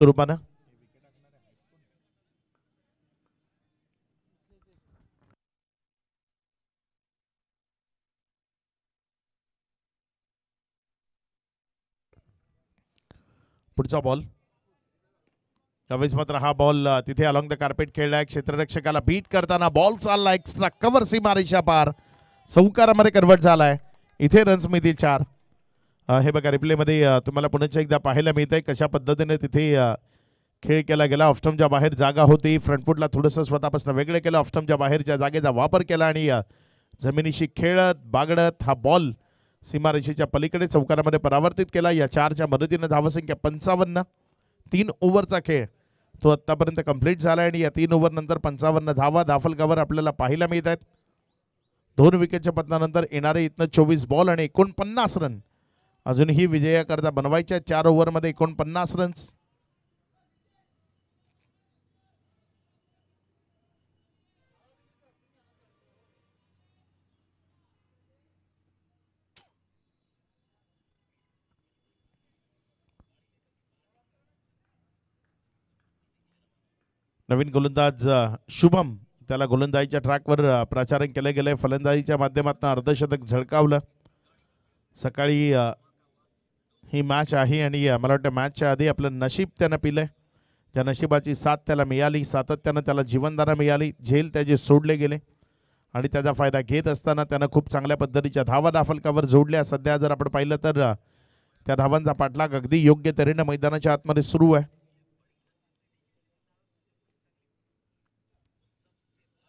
Speaker 4: स्वरूपानं पुढचा बॉल यावेळेस मात्र हा बॉल तिथे अलॉंग द कार्पेट खेळलाय. क्षेत्ररक्षकाला बीट करताना बॉल चालला एक्स्ट्रा कव्हर सीमारेषा पार, चौकारामध्ये कन्वर्ट झालाय. इथे रन्स मिळतील 4. हे बघा रिप्लेमध्ये तुम्हाला पुन्हा एकदा पाहायला मिळतंय कशा पद्धतीने तिथे खेळ केला गेला. ऑफस्टमच्या बाहेर जागा होती, फ्रंटफुटला थोडंसं स्वतःपासून वेगळं केलं, ऑफस्टमच्या बाहेरच्या जागेचा वापर केला आणि जमिनीशी खेळत बागडत हा बॉल सीमारेषेच्या पलीकडे चौकारामध्ये परावर्तित केला. या 4च्या मदतीने धावसंख्या 55. 3 ओव्हरचा खेळ तो आत्तापर्यंत कंप्लीट झाला आणि या 3 ओव्हर नंतर 55 धावा दाफलकावर आपल्याला पाहायला मिळत आहेत. 2 विकेटच्या पतनानंतर येणारे इथनं 24 बॉल आणि 49 रन अजूनही विजयाकरता बनवायच्या. 4 ओव्हरमध्ये 49 रन्स. नवीन गोलंदाज शुभम त्याला गोलंदाजीच्या ट्रॅकवर प्रचारण केलं गेलंय. फलंदाजीच्या माध्यमातून अर्धशतक झळकावलं. सकाळी ही मॅच आहे आणि मला वाटतं मॅचच्या आधी आपलं नशीब त्यानं पिलंय. त्या नशिबाची साथ त्याला मिळाली, सातत्यानं त्याला जीवनदाना मिळाली, झेल त्याचे सोडले गेले आणि त्याचा फायदा घेत असताना त्यानं खूप चांगल्या पद्धतीच्या धावा दाफलकावर जोडल्या. सध्या जर आपण पाहिलं तर त्या धावांचा पाठलाग अगदी योग्य तऱ्हेनं मैदानाच्या आतमध्ये सुरू आहे.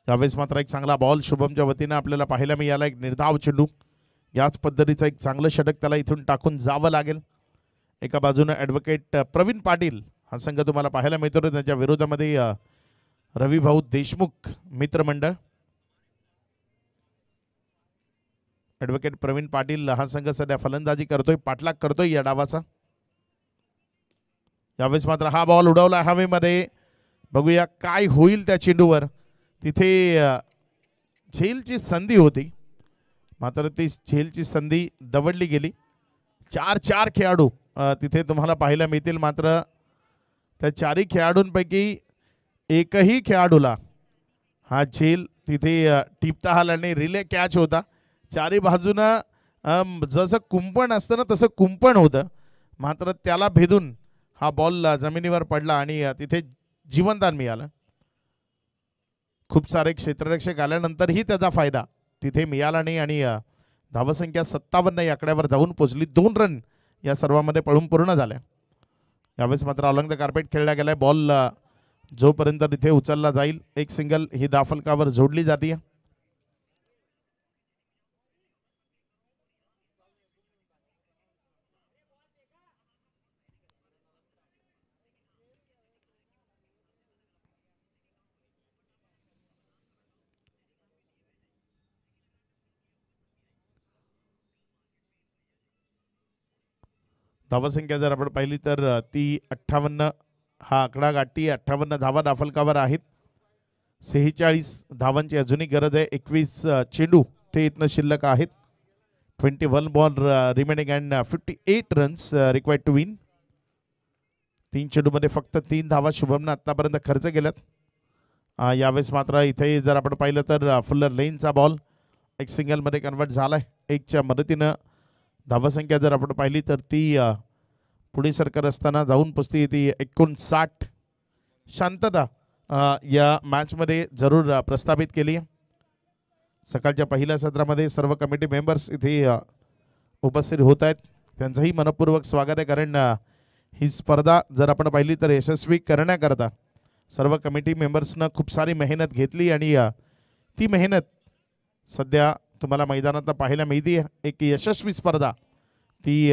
Speaker 4: यावेळेस मात्र एक चांगला बॉल शुभमच्या वतीनं आपल्याला पाहायला मिळाला. एक निर्धाव चेंडू, याच पद्धतीचं एक चांगलं षटक त्याला इथून टाकून जावं लागेल. एका बाजूनं ॲडव्होकेट प्रवीण पाटील हा संघ तुम्हाला पाहायला मिळतो, त्यांच्या विरोधामध्ये रविभाऊ देशमुख मित्रमंडळ. ॲडव्होकेट प्रवीण पाटील हा संघ सध्या फलंदाजी करतोय, पाठलाग करतोय या डावाचा. यावेळेस मात्र हा बॉल उडवला हवेमध्ये. बघूया काय होईल त्या चेंडूवर. तिथे झेलची संधी होती, मात्र ती झेलची संधी दवडली गेली. 4 खेळाडू तिथे तुम्हाला पाहायला मिळतील, मात्र त्या 4ही खेळाडूंपैकी एकही खेळाडूला हा झेल तिथे टिपता आला नाही. रिले कॅच होता. 4ही बाजूनं जसं कुंपण असतं ना तसं कुंपण होतं, मात्र त्याला भेदून हा बॉल जमिनीवर पडला आणि तिथे जीवनदान मिळालं. खूप सारे क्षेत्ररक्षक आल्यानंतरही त्याचा फायदा तिथे मिळाला नाही आणि धावसंख्या 57 या आकड्यावर जाऊन पोहोचली. 2 रन या सर्वांमध्ये पळून पूर्ण झाल्या. यावेळेस मात्र अलॉंग द कार्पेट खेळला गेलाय. बॉल जोपर्यंत तिथे उचलला जाईल एक सिंगल ही दाफलकावर जोडली जाते. धावसंख्या जर आपण पाहिली तर ती 58 हा आकडा गाठी. 58 धावा दाफलकावर आहेत. 46 धावांची अजूनही गरज आहे. 21 चेंडू ते इथनं शिल्लक आहेत. 21 ball remaining and 58 runs required to win. 3 चेंडूमध्ये फक्त 3 धावा शुभमनं आतापर्यंत खर्च केल्यात. यावेळेस मात्र इथे जर आपण पाहिलं तर फुल्लर लेनचा बॉल एक सिंगलमध्ये कन्वर्ट झालाय. 1च्या मदतीनं धावसंख्या जर आपण पाहिली तर ती पुढे सरकार असताना जाऊन पोचती ती 59. शांतता या मॅचमध्ये जरूर प्रस्थापित केली. सकाळच्या पहिल्या सत्रामध्ये सर्व कमिटी मेंबर्स इथे उपस्थित होत आहेत. त्यांचंही मनपूर्वक स्वागत आहे, कारण ही स्पर्धा जर आपण पाहिली तर यशस्वी करण्याकरता सर्व कमिटी मेंबर्सनं खूप सारी मेहनत घेतली आणि ती मेहनत सध्या तुम्हाला मैदानात पाहायला मिळते. एक यशस्वी स्पर्धा ती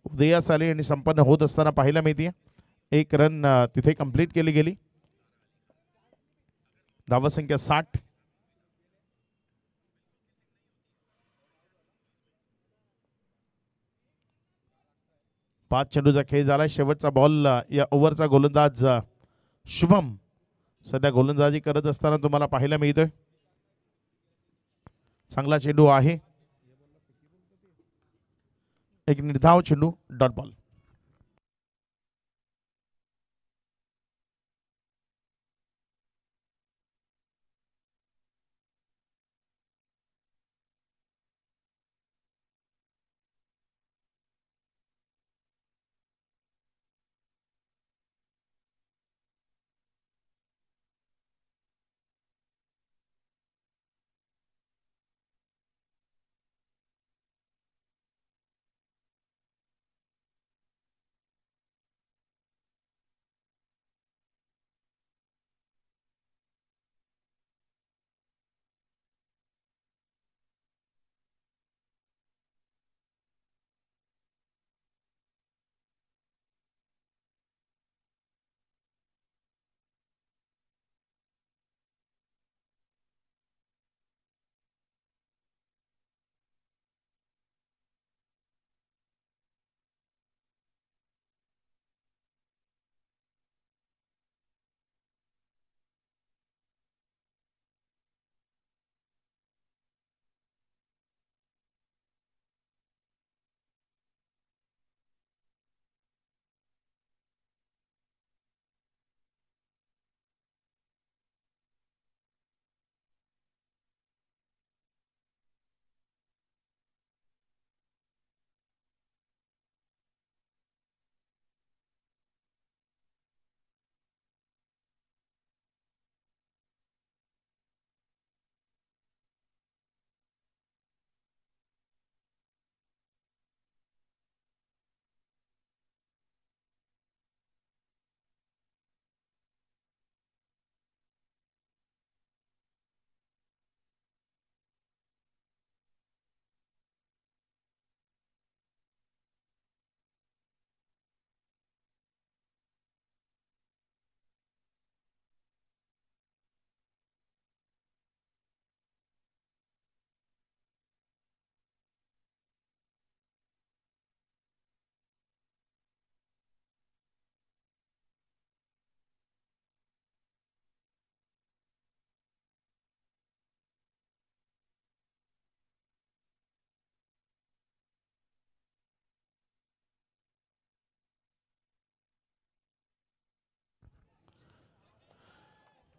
Speaker 4: उदयास आली आणि संपन्न होत असताना पाहायला मिळते. 1 रन तिथे कंप्लीट केली गेली. धावसंख्या 60. पाच चेंडूचा खेळ झाला. शेवटचा बॉल या ओव्हरचा गोलंदाज शुभम सध्या गोलंदाजी करत असताना तुम्हाला पाहायला मिळतोय. चांगला चेंडू आहे. एक निर्धाव चेंडू, डॉट बॉल.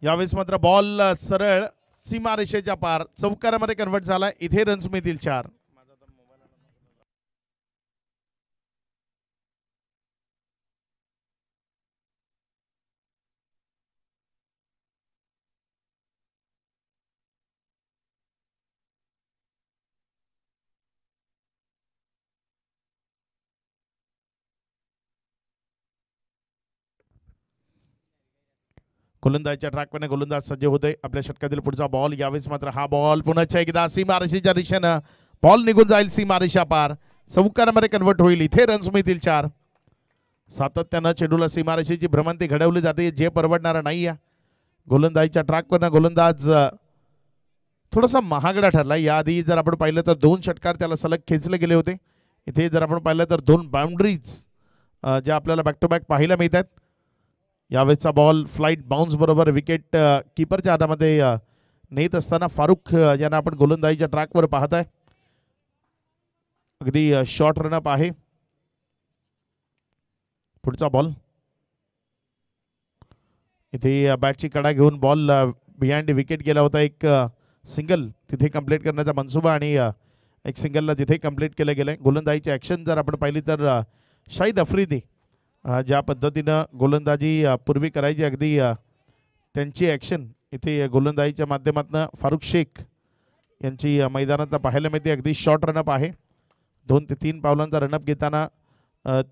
Speaker 4: यावेळेस मात्र बॉल सरळ सीमारेषेच्या पार चौकारामध्ये कन्वर्ट झाला. इथे रन्स मिळतील 4. गोलंदाजीच्या ट्रॅकवर गोलंदाज सज्ज होते. आपल्या षटकातील पुढचा बॉल. यावेळेस मात्र हा बॉल पुन्हा एकदा सीमारेषेच्या दिशेनं बॉल निघून जाईल. सीमारेषा पार चौकारामध्ये कन्वर्ट होईल. इथे रन्स मिळतील 4. सातत्यानं चेंडूला सीमारेषेची भ्रमंती घडवली जाते, जे परवडणारा नाही आहे. गोलंदाजीच्या ट्रॅकवर गोलंदाज थोडासा महागडा ठरला. याआधी जर आपण पाहिलं तर 2 षटकार त्याला सलग खेचले गेले होते. इथे जर आपण पाहिलं तर 2 बाउंड्रीज ज्या आपल्याला बॅक टू बॅक पाहायला मिळतात. यावेळेसचा बॉल फ्लाईट बाउन्स बरोबर विकेट कीपरच्या हातामध्ये नेत असताना फारुख यांना आपण गोलंदाजीच्या ट्रॅकवर पाहताय. अगदी शॉर्ट रनअप आहे. पुढचा बॉल. इथे बॅटची कडा घेऊन बॉल बिहाइंड विकेट गेला होता. एक सिंगल तिथे कंप्लीट करण्याचा मनसुबा आणि एक सिंगलला तिथे कंप्लीट केलं गेलं. गोलंदाजीची ॲक्शन जर आपण पाहिली तर शाहिद आफ्रिदी ज्या पद्धतीनं गोलंदाजी पूर्वी करायची, अगदी त्यांची ॲक्शन इथे गोलंदाजीच्या माध्यमातून फारुख शेख यांची मैदानात पाहायला मिळते. अगदी शॉर्ट रनअप आहे. 2 ते 3 पावलांचा रनअप घेताना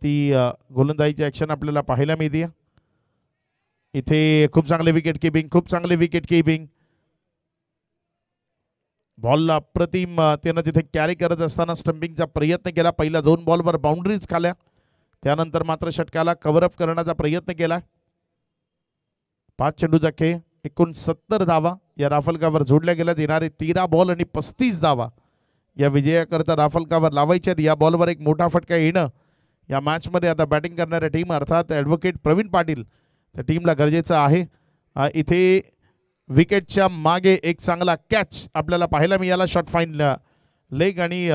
Speaker 4: ती गोलंदाजीची ॲक्शन आपल्याला पाहायला मिळते. इथे खूप चांगले विकेट किपिंग, खूप चांगले विकेट किपिंग. बॉल अप्रतिम त्यानं तिथे कॅरी करत असताना स्टंपिंगचा प्रयत्न केला. पहिल्या 2 बॉलवर बाउंड्रीज खाल्या, त्यानंतर मात्र षटकाला कव्हरअप करण्याचा प्रयत्न केला. 5 चेंडूचा खेळ, एकूण 70 धावा या राफलकावर जोडल्या गेल्यात. येणारे 13 बॉल आणि 35 धावा या विजयाकरता राफलकावर लावायच्यात. या बॉलवर एक मोठा फटका येणं या मॅचमध्ये आता बॅटिंग करणाऱ्या टीम अर्थात ॲडव्होकेट प्रवीण पाटील त्या टीमला गरजेचं आहे. इथे विकेटच्या मागे एक चांगला कॅच आपल्याला पाहायला मिळाला. शॉट फाईन लेग आणि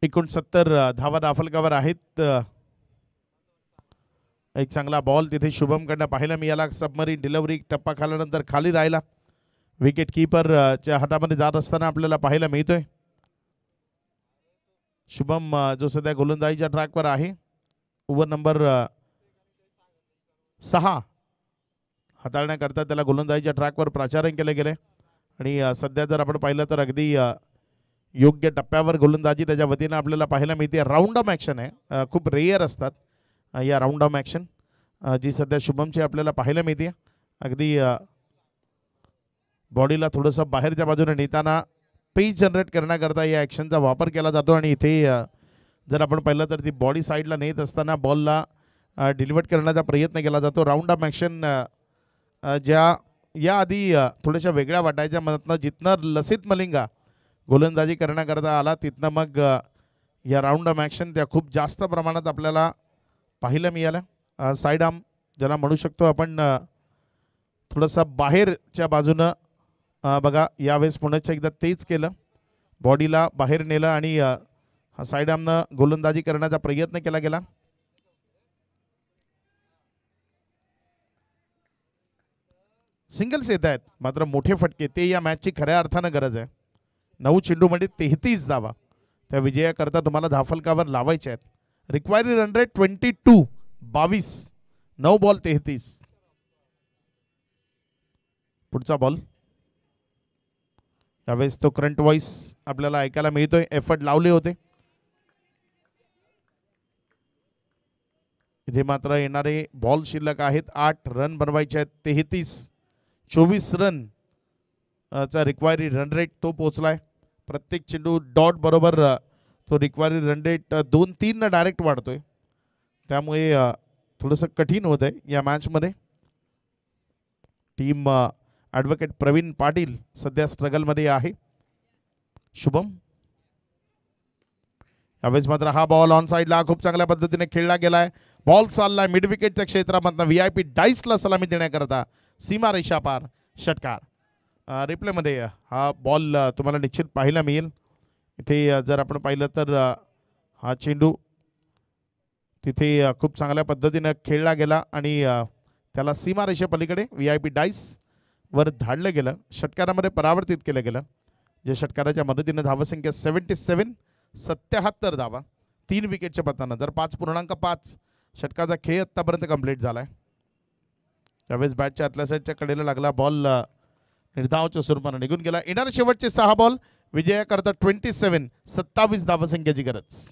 Speaker 4: एकूण 70 धावा राफलकावर आहेत. एक चांगला बॉल तिथे शुभमकडनं पाहायला मिळाला. सबमरीन डिलिव्हरी टप्पा खाल्यानंतर खाली राहिला. विकेट कीपरच्या हातामध्ये जात असताना आपल्याला पाहायला मिळतोय. शुभम जो सध्या गोलंदाजीच्या ट्रॅकवर आहे. ओव्हर नंबर 6 हाताळण्याकरता त्याला गोलंदाजीच्या ट्रॅकवर प्राचारण केले गेले आणि सध्या जर आपण पाहिलं तर अगदी योग्य टप्प्यावर गोलंदाजी त्याच्या वतीनं आपल्याला पाहायला मिळते. राऊंड ऑफ ॲक्शन आहे, खूप रेअर असतात या राऊंड ऑफ ॲक्शन जी सध्या शुभमची आपल्याला पाहायला मिळते. अगदी बॉडीला थोडंसं बाहेरच्या बाजूने नेताना पेज जनरेट करण्याकरता या ॲक्शनचा वापर केला जातो आणि इथे जर आपण पाहिलं तर ती बॉडी साईडला नेत असताना बॉलला डिलिव्हर करण्याचा प्रयत्न केला जातो. राऊंड ऑफ ॲक्शन ज्या याआधी थोड्याशा वेगळ्या वाटायच्या, मनातनं जिथनं लसित मलिंगा गोलंदाजी करण्याकरता आला तिथनं मग या राऊंड ऑफ ॲक्शन त्या खूप जास्त प्रमाणात आपल्याला पाहायला मिळाल्या. साईड आर्म ज्याला म्हणू शकतो आपण, थोडंसं बाहेरच्या बाजूनं बघा यावेळेस पुण्याचं एकदा तेच केलं, बॉडीला बाहेर नेलं आणि हा साईड आर्मनं गोलंदाजी करण्याचा प्रयत्न केला गेला. सिंगल्स येत आहेत मात्र मोठे फटके ते या मॅचची खऱ्या अर्थानं गरज आहे. 9 चेंडूमध्ये 33 धावा त्या विजयाकरता तुम्हाला धाफलकावर लावायचे आहेत. रिक्वायरी रन रेट 22. 9 बॉल 33. पुढचा बॉल यावेळेस तो करंट व्हॉइस आपल्याला ऐकायला मिळतोय. एफर्ट लावले होते. इथे मात्र येणारे बॉल शिल्लक आहेत. 8 रन बनवायचे आहेत. 24 रन चा रिक्वायरी रन रेट तो पोहोचलाय. प्रत्येक चेंडू डॉट बरोबर तो रिक्वायरी रन रेट 2-3 न डायरेक्ट वाढतोय. त्यामुळे थोडंसं कठीण होत आहे या मॅचमध्ये. टीम ॲडव्होकेट प्रवीण पाटील सध्या स्ट्रगलमध्ये आहे. शुभम यावेळेस मात्र हा बॉल ऑन साईडला खूप चांगल्या पद्धतीने खेळला गेलाय. बॉल चाललाय मिड विकेटच्या क्षेत्रामधनं. VIP डाईसला सलामी देण्याकरता सीमा रेषा पार षटकार. रिप्लेमध्ये हा बॉल तुम्हाला निश्चित पाहायला मिळेल. इथे जर आपण पाहिलं तर हा चेंडू तिथे खूप चांगल्या पद्धतीनं खेळला गेला आणि त्याला सीमा रेषे पलीकडे VIP डाईस वर धाडलं गेलं. षटकारामध्ये परावर्तित केलं गेलं. जे षटकाराच्या मदतीनं धावसंख्या 77 धावा 3 विकेटच्या पतनानं. तर 5.5 षटकाचा खेळ आत्तापर्यंत कंप्लीट झालाय. त्यावेळेस बॅटच्या आतल्या साईडच्या कडेला लागला बॉल निर्धावाच्या स्वरूपानं निघून गेला. येणारे शेवटचे 6 बॉल विजयाकरता 27 धावसंख्येची गरज.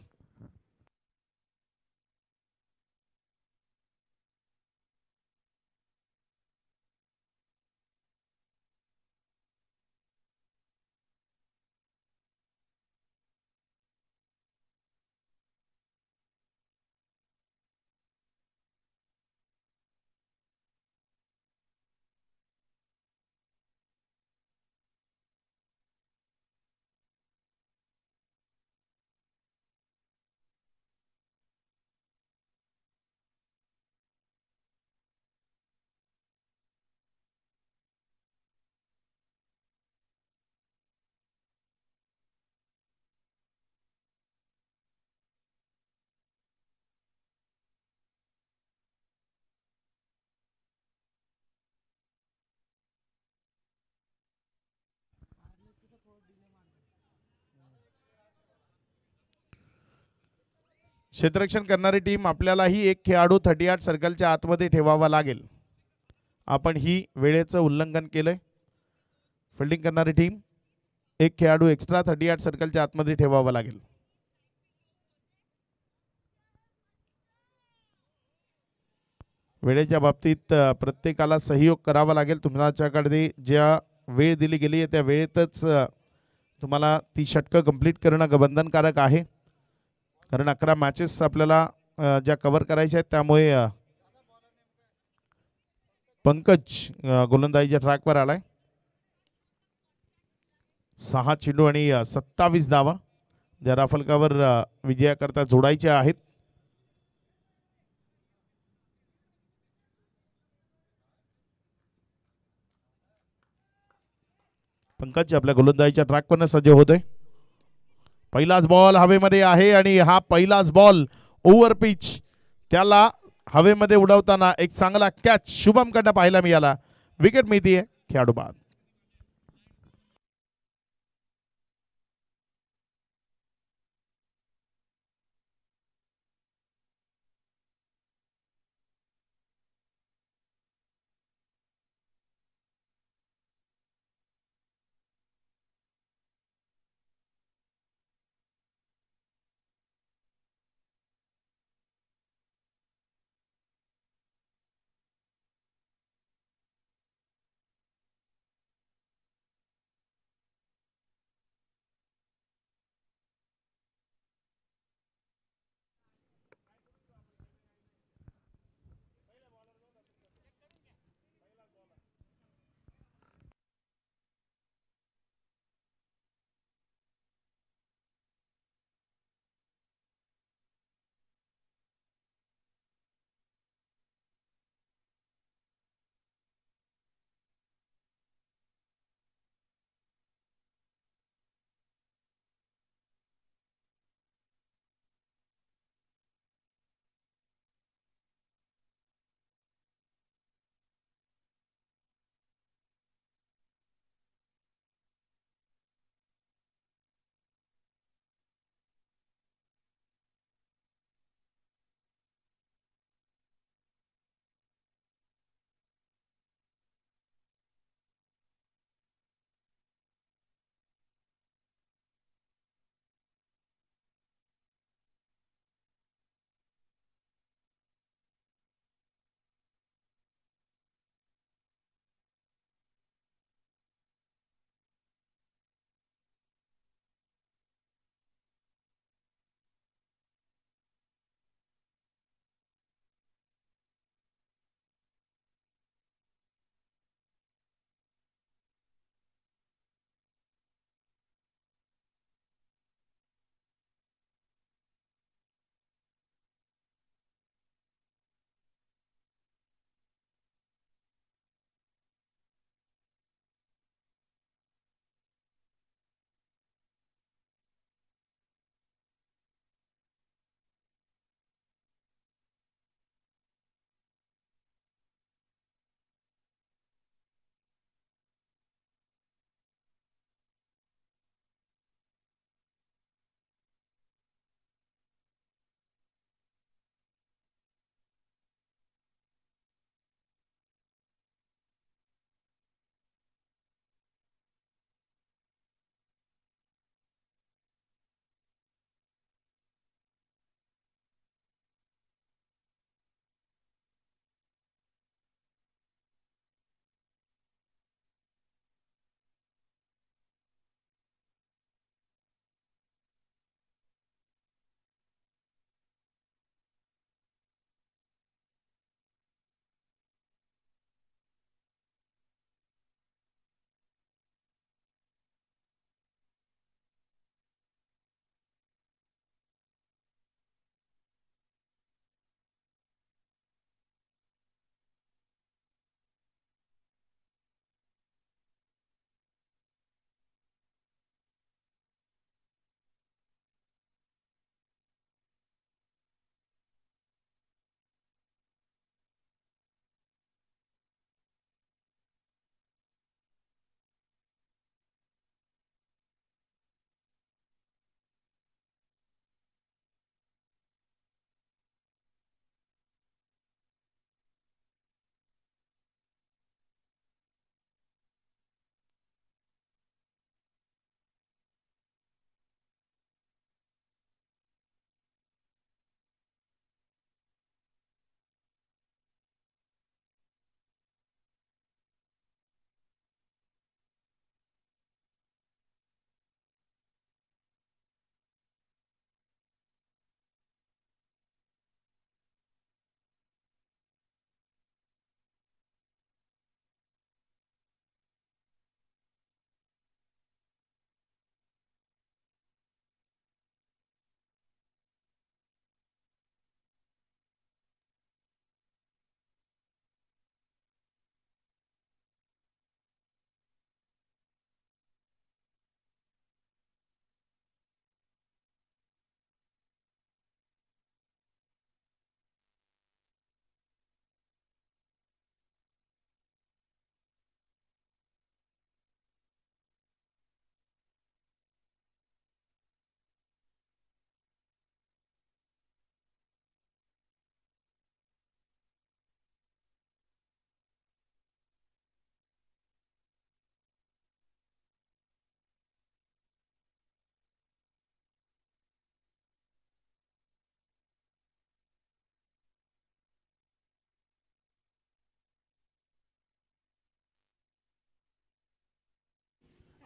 Speaker 4: क्षेत्ररक्षण करणारी टीम आपल्यालाही एक खेळाडू 38 सर्कलच्या आतमध्ये ठेवावा लागेल. आपण ही वेळेचं उल्लंघन केलंय. फिल्डिंग करणारी टीम एक खेळाडू एक्स्ट्रा 38 सर्कलच्या आतमध्ये ठेवावा लागेल. वेळेच्या बाबतीत प्रत्येकाला सहयोग करावा लागेल. तुमच्याकडे ज्या वेळ दिली गेली आहे त्या वेळेतच तुम्हाला ती षटकं कंप्लीट करणं बंधनकारक आहे. कारण 11 मॅचेस आपल्याला ज्या कव्हर करायच्या आहेत त्यामुळे पंकज गोलंदाजीच्या ट्रॅकवर आलाय. 6 चेंडू आणि 27 धावा ज्या राफलकावर विजयाकरता जोडायच्या आहेत. पंकज आपल्या गोलंदाजीच्या ट्रॅकवरनं सज्ज होतोय. पहिलाच बॉल हवेमध्ये आहे आणि हा पहिलाच बॉल ओव्हर पिच त्याला हवेमध्ये उडवताना एक चांगला कॅच शुभमकडनं पाहायला मिळाला. विकेट मिळतीये खेळाडू बाद.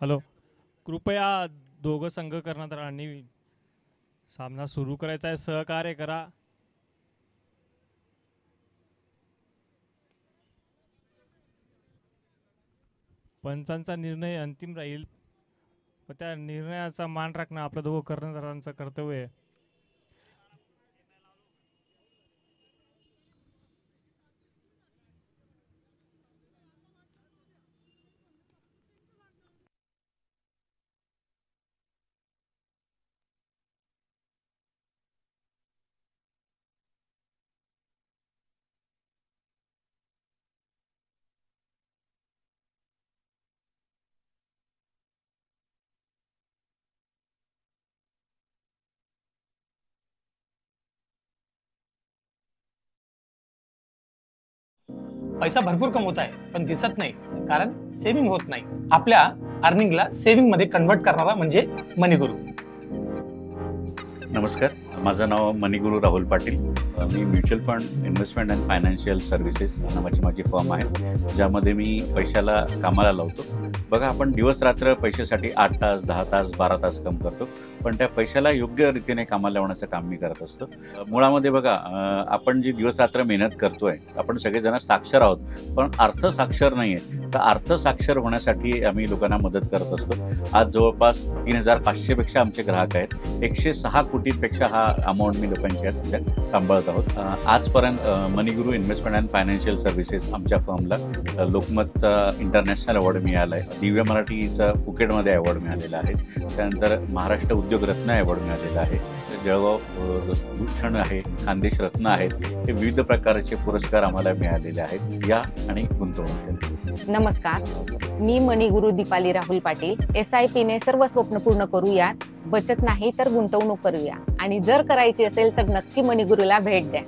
Speaker 6: हॅलो, कृपया दोघं संघ कर्णधारांनी सामना सुरू करायचा आहे. सहकार्य करा. पंचांचा निर्णय अंतिम राहील व त्या निर्णयाचा मान राखणं आपल्या दोघं कर्णधारांचं कर्तव्य आहे.
Speaker 1: पैसा भरपूर कमवत आहे पण दिसत नाही, कारण सेव्हिंग होत नाही. आपल्या अर्निंगला सेव्हिंग मध्ये कन्वर्ट करणारा म्हणजे मनीगुरु.
Speaker 2: नमस्कार, माझं नाव मनीगुरू राहुल पाटील. मी mutual fund investment and financial services नावाची माझी फर्म आहे, ज्यामध्ये मी पैशाला कामाला लावतो. बघा, आपण दिवस रात्र पैशासाठी 8 तास 10 तास 12 तास काम करतो, पण त्या पैशाला योग्य रीतीने कामाला लावण्याचं काम मी करत असतो. मुळामध्ये बघा, आपण जी दिवस रात्र मेहनत करतोय, आपण सगळेजण साक्षर आहोत, पण अर्थसाक्षर नाही आहे. तर अर्थसाक्षर होण्यासाठी आम्ही लोकांना मदत करत असतो. आज जवळपास 3,500 पेक्षा आमचे ग्राहक आहेत. 106 कोटींपेक्षा हा अमाऊंट मी लोकांची आज सध्या सांभाळत आहोत. आजपर्यंत मनीगुरू इन्व्हेस्टमेंट अँड फायनान्शियल सर्व्हिसेस आमच्या फर्मला लोकमतचा इंटरनॅशनल अवॉर्ड मिळाला आहे. दिव्य मराठीचा फुकेटमध्ये अवॉर्ड मिळालेला आहे. त्यानंतर महाराष्ट्र उद्योग रत्न अवॉर्ड मिळालेला आहे. जळगाव भूषण आहे, खानदेश रत्न आहेत. हे विविध प्रकारचे पुरस्कार आम्हाला मिळालेले आहेत. या आणि गुंतवणूक करा.
Speaker 3: नमस्कार, मी मणिगुरू दीपाली राहुल पाटील. SIP ने सर्व स्वप्न पूर्ण करूयात. बचत नाही तर गुंतवणूक करूया, आणि जर करायची असेल तर नक्की मणिगुरूला भेट द्या.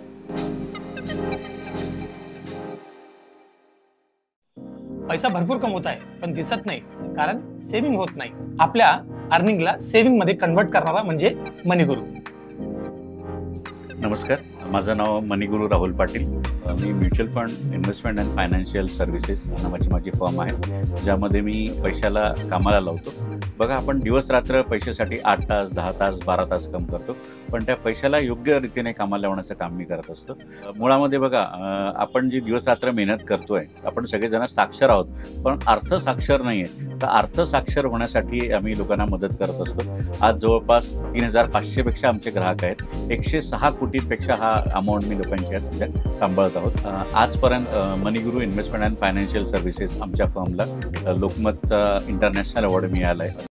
Speaker 1: पैसा भरपूर कमवत आहे पण दिसत नाही, कारण सेव्हिंग होत नाही. आपल्या अर्निंगला सेव्हिंग मध्ये कन्वर्ट करणारा म्हणजे मनीगुरु.
Speaker 2: नमस्कार, माझं नाव मनीगुरू राहुल पाटील. मी mutual fund investment and financial services नावाची माझी फर्म आहे, ज्यामध्ये मी पैशाला कामाला लावतो. बघा, आपण दिवस रात्र पैशासाठी 8 तास 10 तास 12 तास काम करतो, पण त्या पैशाला योग्य रीतीने कामाला लावण्याचं काम मी करत असतो. मुळामध्ये बघा, आपण जी दिवस रात्र मेहनत करतोय, आपण सगळेजण साक्षर आहोत, पण अर्थसाक्षर नाही आहे. तर अर्थसाक्षर होण्यासाठी आम्ही लोकांना मदत करत असतो. आज जवळपास 3,500 पेक्षा आमचे ग्राहक आहेत. 106 कोटींपेक्षा हा अमाऊंट मी लोकांची आज सध्या सांभाळत आहोत. आजपर्यंत मनीगुरू इन्व्हेस्टमेंट अँड फायनान्शियल सर्व्हिसेस आमच्या फर्मला लोकमतचा इंटरनॅशनल अवॉर्ड मिळाला आहे.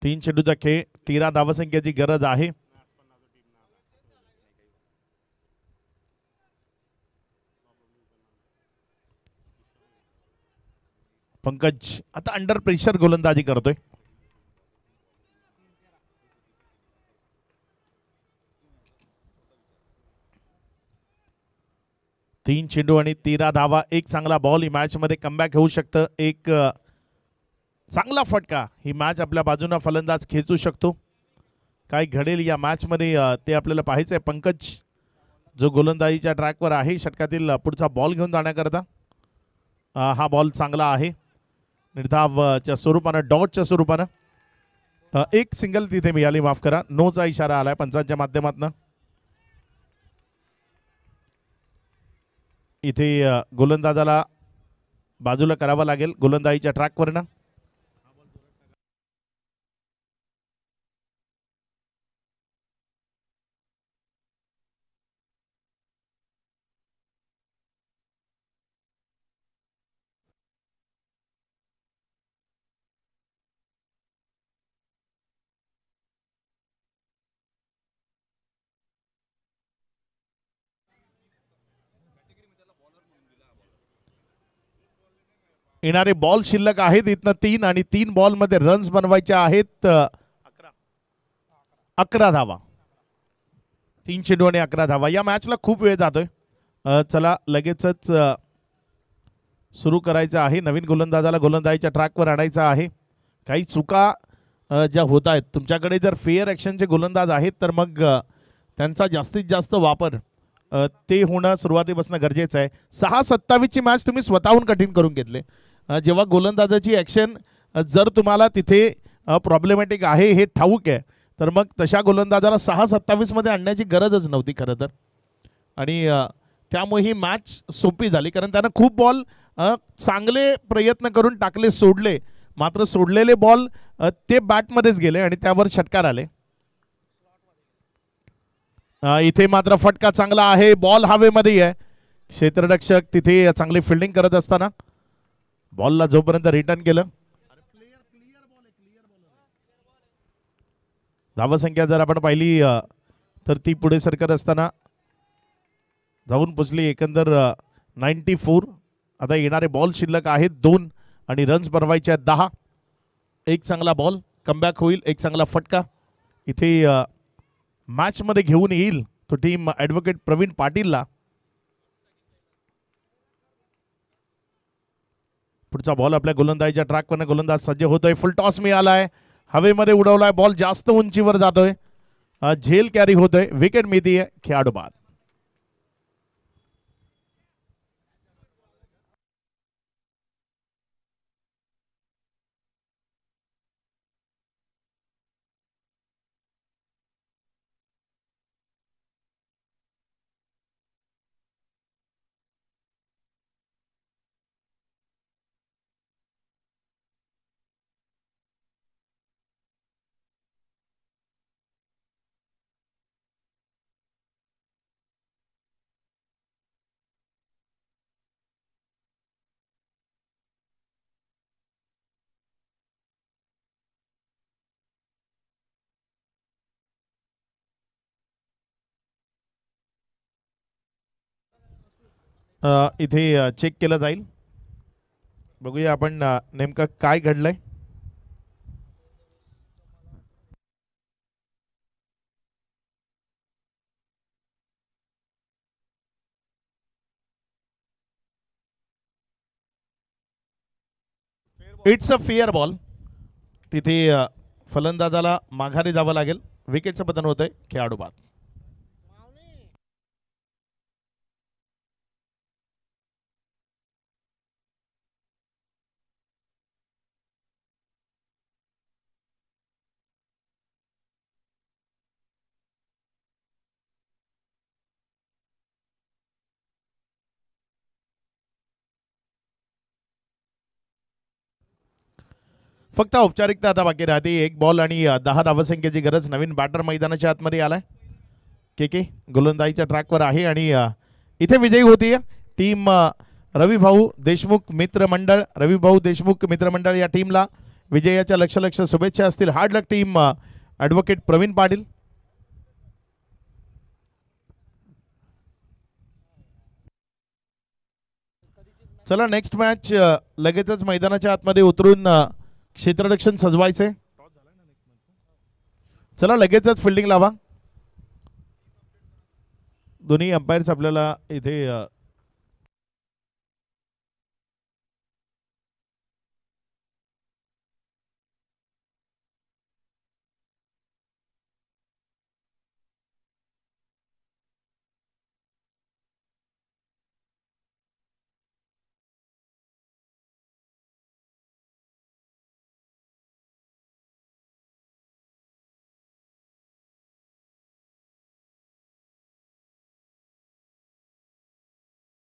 Speaker 4: 3 चेंडूचा खेळ, 13 धावसंख्येची गरज आहे. पंकज आता अंडर प्रेशर गोलंदाजी करतोय. तीन चेंडू आणि 13 धावा, एक चांगला बॉल. ही मॅच मध्ये कमबॅक होऊ शकतं. एक चांगला फटका ही मॅच आपल्या बाजूने फलंदाज खेचू शकतो. काय घडेल या मॅच मध्ये ते आपल्याला पाहायचंय. पंकज जो गोलंदाजीच्या ट्रॅकवर आहे, षटकातील पुढचा बॉल घेऊन जाण्याकरता. हा बॉल चांगला आहे, निर्धावच्या स्वरूपानं, डॉटच्या स्वरूपानं. एक सिंगल तिथे मिळाली, माफ करा, नोचा इशारा आलाय पंचांच्या माध्यमातून. इथे गोलंदाजाला बाजूला करावं लागेल गोलंदाजीच्या ट्रॅकवरनं. येणारे बॉल शिल्लक आहेत इथनं 3 आणि 3 बॉल मध्ये रन्स बनवायचे आहेत. 11 धावा, 3 चेंडू आणि 11 धावा. या मॅचला खूप वेळ जातोय. चला लगेचच सुरू करायचं आहे. नवीन गोलंदाजाला गोलंदाजीच्या ट्रॅकवर आणायचं आहे. काही चुका ज्या होत आहेत, तुमच्याकडे जर फेअर ॲक्शनचे गोलंदाज आहेत तर मग त्यांचा जास्तीत जास्त वापर ते होणं सुरुवातीपासून गरजेचं आहे. 6-27 ची मॅच तुम्ही स्वतःहून कठीण करून घेतले. जेव्हा गोलंदाजाची ॲक्शन जर तुम्हाला तिथे प्रॉब्लेमॅटिक आहे हे ठाऊक आहे, तर मग तशा गोलंदाजाला 6-27 मध्ये आणण्याची गरजच नव्हती खरं तर. आणि त्यामुळे ही मॅच सोपी झाली, कारण त्यानं खूप बॉल चांगले प्रयत्न करून टाकले, सोडले, मात्र सोडलेले बॉल ते बॅटमध्येच गेले आणि त्यावर षटकार आले. इथे मात्र फटका चांगला आहे, बॉल हवेमध्ये आहे. क्षेत्ररक्षक तिथे चांगली फिल्डिंग करत असताना बॉलला जोपर्यंत रिटर्न केलं. धावसंख्या जर आपण पाहिली तर ती पुढे सरकत असताना जाऊन पोचली एकंदर 94. आता येणारे बॉल शिल्लक आहेत 2 आणि रन्स बनवायचे आहेत 10. एक चांगला बॉल कमबॅक होईल, एक चांगला फटका इथे मॅच मध्ये घेऊन येईल तो टीम ॲडव्होकेट प्रवीण पाटीलला. पुढचा बॉल आपल्या गोलंदाजीच्या ट्रॅकवर, गोलंदाज सज्ज होतोय. फुल टॉस मिळालाय, हवेमध्ये उडवलाय बॉल, जास्त उंचीवर जातोय, झेल कॅरी होतोय, विकेट मिळतीये, खेळाडू बाद. इथे चेक केलं जाईल. बघूया आपण नेमकं काय घडलंय. It's a fair ball. तिथे फलंदाजाला माघारी जावं लागेल. विकेटचं पतन होतंय, खेळाडू बाद. फक्त औपचारिकता आता बाकी राहते. एक बॉल आणि 10 धावसंख्येची गरज. नवीन बॅटर मैदानाच्या आतमध्ये आलाय. के गोलंदाजीच्या ट्रॅकवर आहे आणि इथे विजयी होतीये टीम रविभाऊ देशमुख मित्रमंडळ. रविभाऊ देशमुख मित्रमंडळ या टीमला विजयाच्या लक्ष शुभेच्छा असतील. हार्ड लक टीम ॲडव्होकेट प्रवीण पाटील. चला नेक्स्ट मॅच लगेचच मैदानाच्या आतमध्ये उतरून क्षेत्ररक्षण सजवायचे. चला लगेचच फिल्डिंग लावा. दोन्ही अंपायर्स आपल्याला इथे